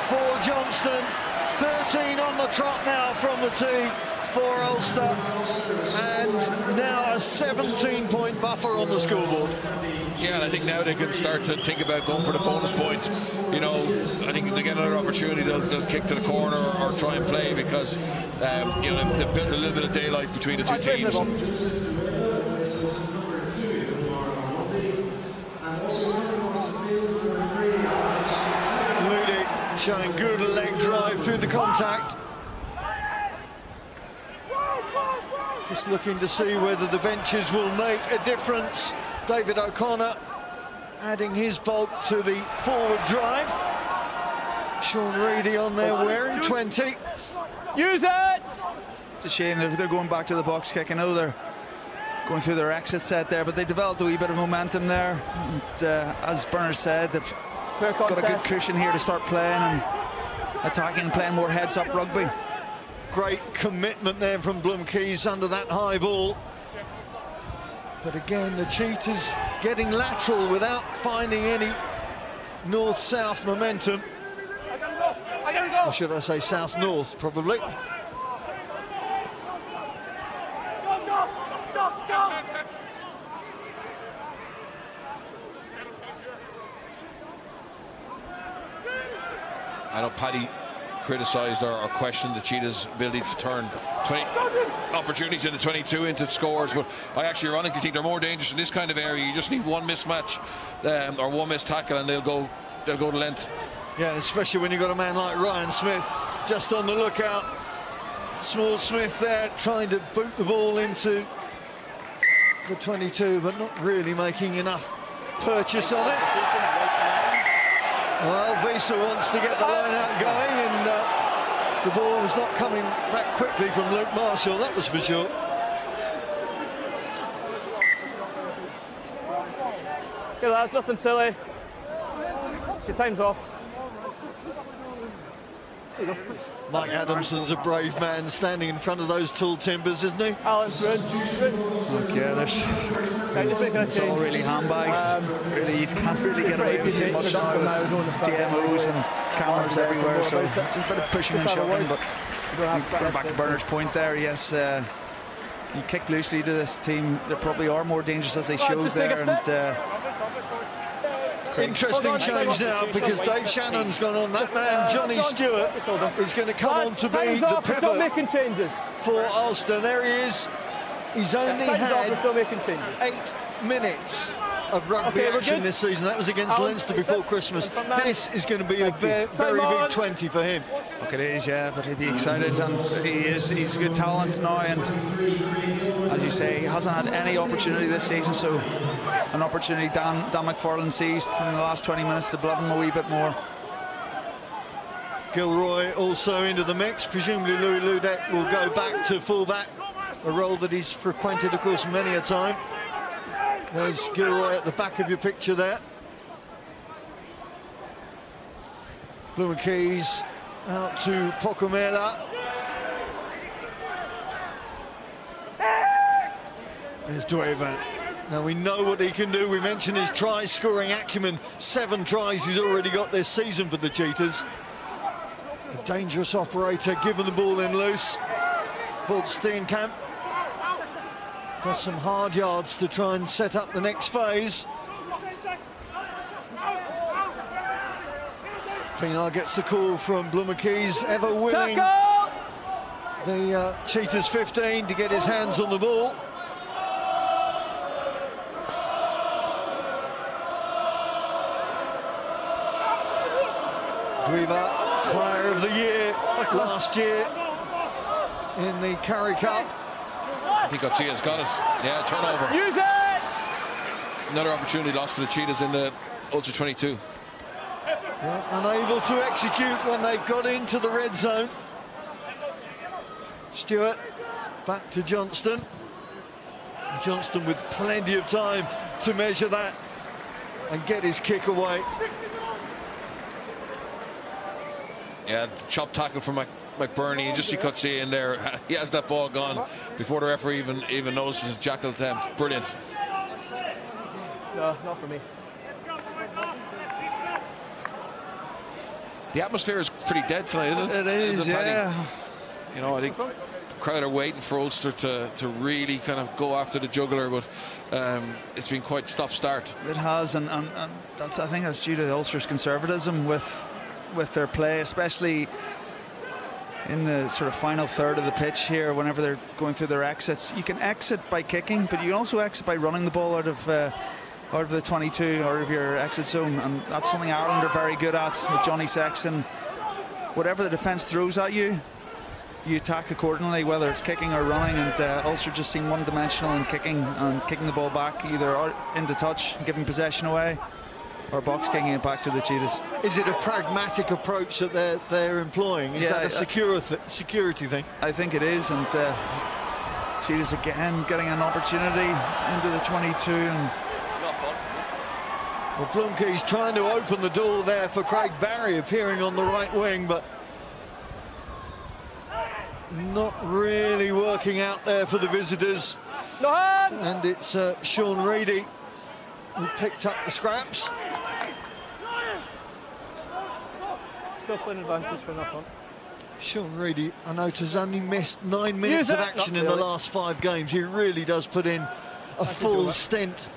for Johnston. 13 on the trot now from the tee for Ulster, and now a 17-point buffer on the scoreboard. Yeah, and I think now they can start to think about going for the bonus point. You know, I think they get another opportunity, they'll kick to the corner or try and play, because you know, they've built a little bit of daylight between the two teams. Moody showing good leg drive through the contact. Just looking to see whether the benches will make a difference. David O'Connor adding his bulk to the forward drive. Sean Reedy on there wearing 20. Use it! It's a shame they're going back to the box kick. I know they're going through their exit set there, but they developed a wee bit of momentum there. And, as Bernard said, they've got a good cushion here to start playing and attacking, playing more heads-up rugby. Great commitment there from Blumkeys under that high ball. But again, the Cheetahs getting lateral without finding any north-south momentum. Or should I say south-north, probably. I know Paddy criticised or questioned the Cheetahs' ability to turn 20 opportunities into 22 into scores, but I actually ironically think they're more dangerous in this kind of area. You just need one mismatch or one missed tackle and they'll go to length. Yeah, especially when you've got a man like Ryan Smith just on the lookout. Small Smith there trying to boot the ball into the 22, but not really making enough purchase on it. Well, Visa wants to get the line out going, and the ball was not coming back quickly from Luke Marshall, that was for sure. Okay, lads, nothing silly. Your time's off. Mike Adamson's a brave man standing in front of those tall timbers, isn't he? Alan's good. Yeah, it's all really handbags. Really, you can't really get away with too much now. DMOs and cameras everywhere, so it's a bit of pushing and shoving. But going back to Bernard's point there, yes, you kick loosely to this team. They probably are more dangerous as they showed there. Interesting change now, because Dave Shannon's gone on. That man, Johnny Stewart, is going to come on to be the pivot making changes for Ulster. There he is. He's only had still making changes. 8 minutes of rugby action this season. That was against Leinster before Christmas. This is going to be a very big 20 for him. Look, it is, yeah, but he'd be excited, and he's a good talent now, and as you say, he hasn't had any opportunity this season, so an opportunity Dan McFarlane seized in the last 20 minutes to blood him a wee bit more. Gilroy also into the mix. Presumably Louis Ludek will go back to fullback, a role that he's frequented, of course, many a time. There's Gilroy at the back of your picture there. Blumkeys out to Pokumela. There's Dwevan. Now we know what he can do. We mentioned his try-scoring acumen. 7 tries he's already got this season for the Cheetahs. A dangerous operator, given the ball in loose. Vaught Steenkamp does some hard yards to try and set up the next phase. Pienaar gets the call from Blumkeys, ever willing the Cheetahs 15 to get his hands on the ball. Guiva, Player of the Year last year in the Currie Cup. I think Garcia's got it. Yeah, turnover. Use it! Another opportunity lost for the Cheetahs in the Ulster 22. Yeah, unable to execute when they've got into the red zone. Stewart back to Johnston. Johnston with plenty of time to measure that and get his kick away. Yeah, chop tackle from McBurney. You just see Coetzee in there. He has that ball gone before the referee even notices his jackal attempt. Brilliant. No, not for me. The atmosphere is pretty dead tonight, isn't it? It is, yeah. You know, I think the crowd are waiting for Ulster to really kind of go after the jugular, but it's been quite stop-start. It has, and that's, I think that's due to Ulster's conservatism with their play, especially in the sort of final third of the pitch here. Whenever they're going through their exits, you can exit by kicking, but you can also exit by running the ball out of the 22, out of your exit zone, and that's something Ireland are very good at with Johnny Sexton. Whatever the defence throws at you, you attack accordingly, whether it's kicking or running, and Ulster just seem one-dimensional in kicking the ball back, either out into touch, giving possession away, or box kicking it back to the Cheetahs. Is it a pragmatic approach that they're employing? Is that a security thing? I think it is, and Cheetahs again getting an opportunity into the 22. And well, Blumke's trying to open the door there for Craig Barry, appearing on the right wing, but not really working out there for the visitors. No hands! And it's Sean Reedy who picked up the scraps. Still playing advantage for knock on. Sean Reedy, I note, has only missed 9 minutes of action in the last 5 games. He really does put in a full stint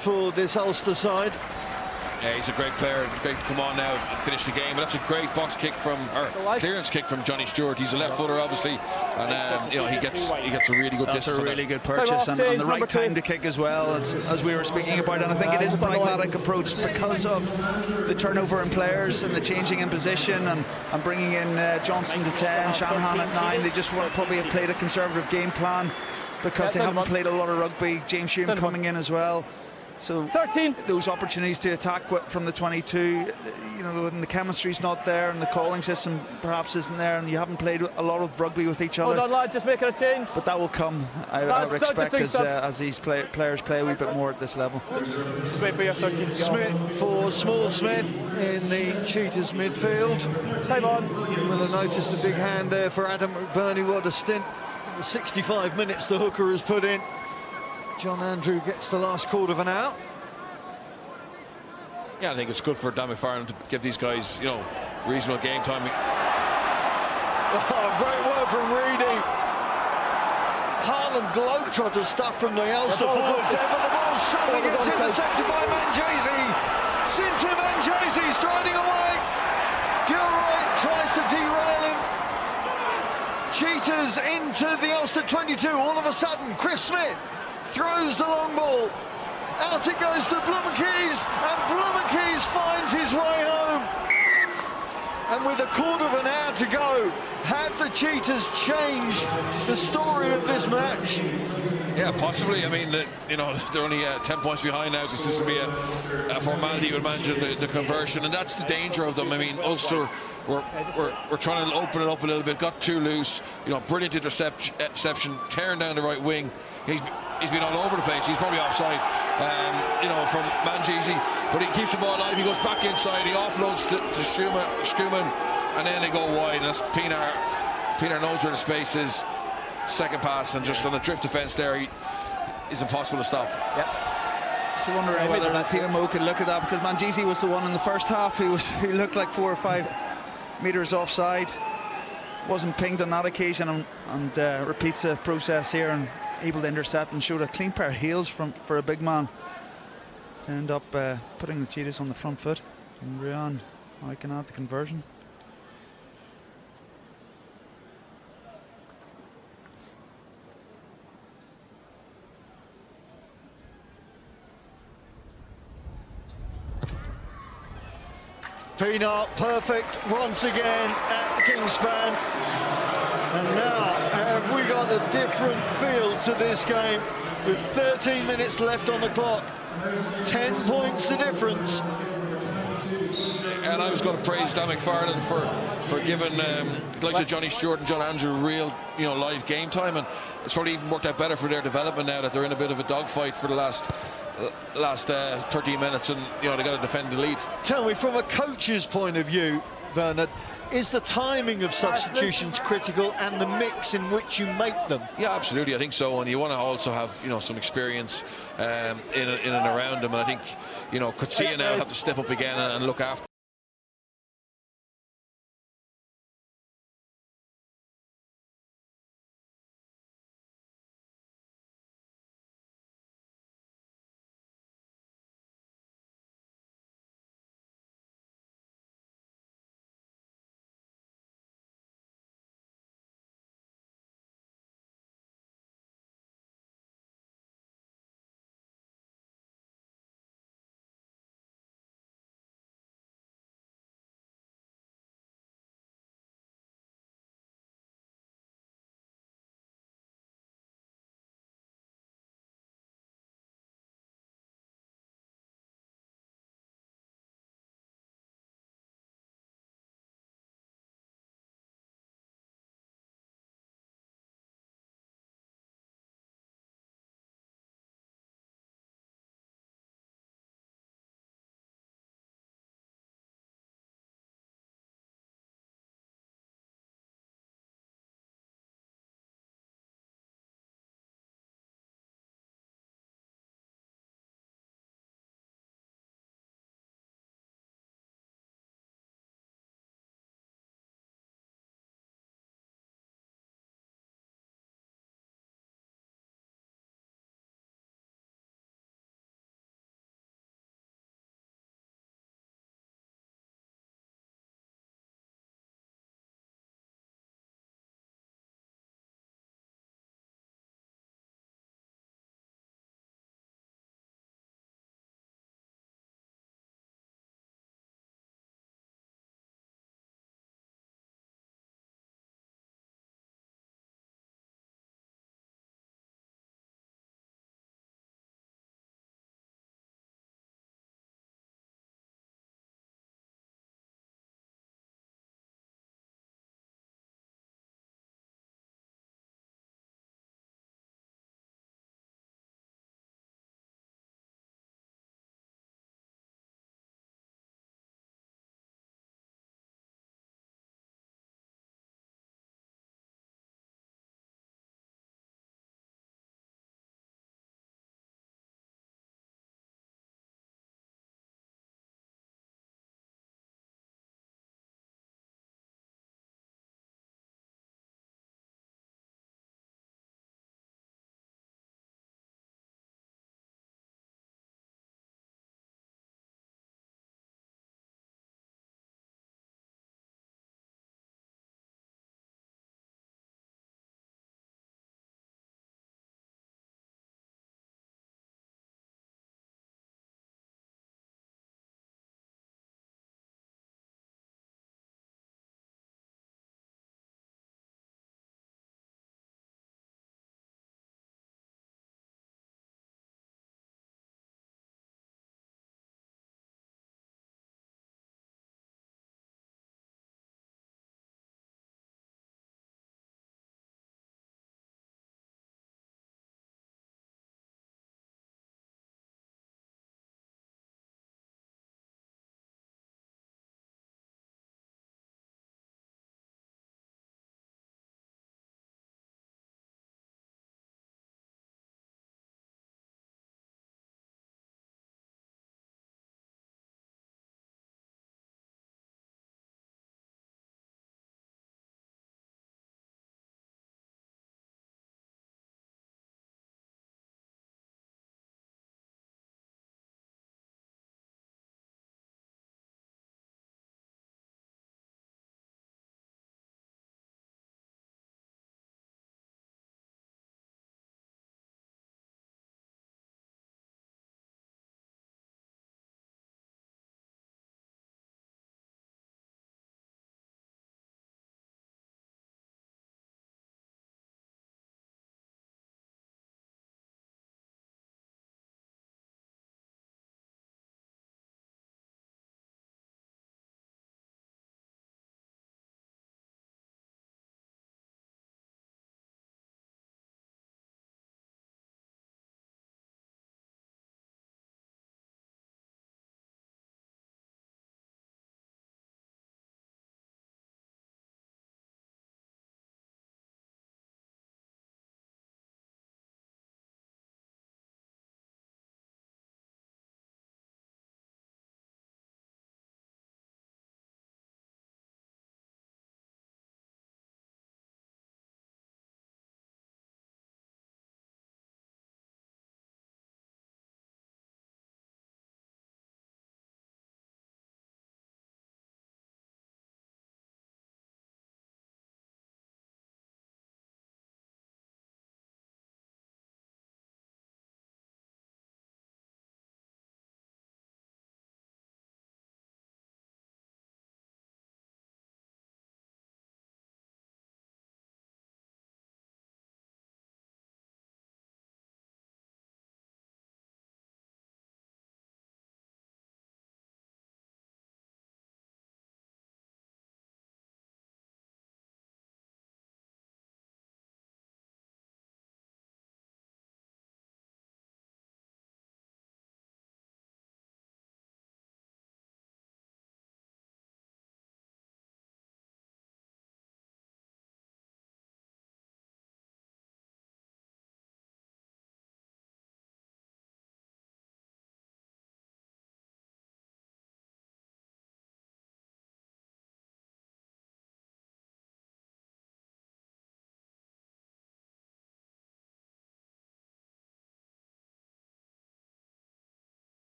for this Ulster side. Yeah, he's a great player. Great to come on now and finish the game. But that's a great box kick clearance kick from Johnny Stewart. He's a left footer, obviously, and you know, he gets a really good distance. That's a really good purchase, and the right time to kick as well, as we were speaking about. And I think it is a pragmatic approach because of the turnover in players and the changing in position, and bringing in Johnson to 10, Shanahan at 9. They just want probably have played a conservative game plan because they haven't played a lot of rugby. James Hume coming in as well. So 13. Those opportunities to attack from the 22, you know, and the chemistry's not there, and the calling system perhaps isn't there, and you haven't played a lot of rugby with each other. Hold on, lad, just making a change. But that will come, I would expect, as these players play a wee bit more at this level. Just wait for your 13 to go. Smith for Small Smith in the Cheetahs midfield. Time on. You will have noticed a big hand there for Adam McBurney. What a stint. 65 minutes the hooker has put in. John Andrew gets the last quarter of an out. Yeah, I think it's good for Dan McFarlane to give these guys, you know, reasonable game time. Oh, great work from Reedy. Harlem Globetrotter stuff from the Ulster forwards there, but the ball suddenly gets intercepted by Manjesi. Sinta Manjesi striding away. Gilroy tries to derail him. Cheetahs into the Ulster 22. All of a sudden, Chris Smith throws the long ball. Out it goes to Blumkeys, and Blumkeys finds his way home. And with a quarter of an hour to go, have the Cheetahs changed the story of this match? Yeah, possibly. I mean, you know, they're only 10 points behind now, because this will be a formality, you would imagine, the conversion, and that's the danger of them. I mean, Ulster we're trying to open it up a little bit, got too loose, you know, brilliant interception, tearing down the right wing. He's been all over the place. He's probably offside, you know, from Manjesi, but he keeps the ball alive. He goes back inside, he offloads to Schumann, and then they go wide, and that's Pienaar knows where the space is. Second pass, and just on a drift defence there, is impossible to stop. Yeah. Just wondering whether TMO could look at that, because Manjesi was the one in the first half who looked like 4 or 5 metres offside. Wasn't pinged on that occasion, and repeats the process here and able to intercept and showed a clean pair of heels for a big man to end up putting the Cheetahs on the front foot. And Rian, I can add the conversion. Peanut perfect once again at Kingspan. And now have we got a different feel to this game with 13 minutes left on the clock. 10 points the difference. And I was going to praise Dan McFarlane for giving the likes of Johnny Stewart and John Andrew real, live game time, and it's probably even worked out better for their development now that they're in a bit of a dogfight for the last 13 minutes, and they got to defend the lead. Tell me, from a coach's point of view, Bernard, is the timing of substitutions critical and the mix in which you make them? Yeah, absolutely, I think so. And you want to also have some experience in and around them. And I think Coetzee now have to step up again and look after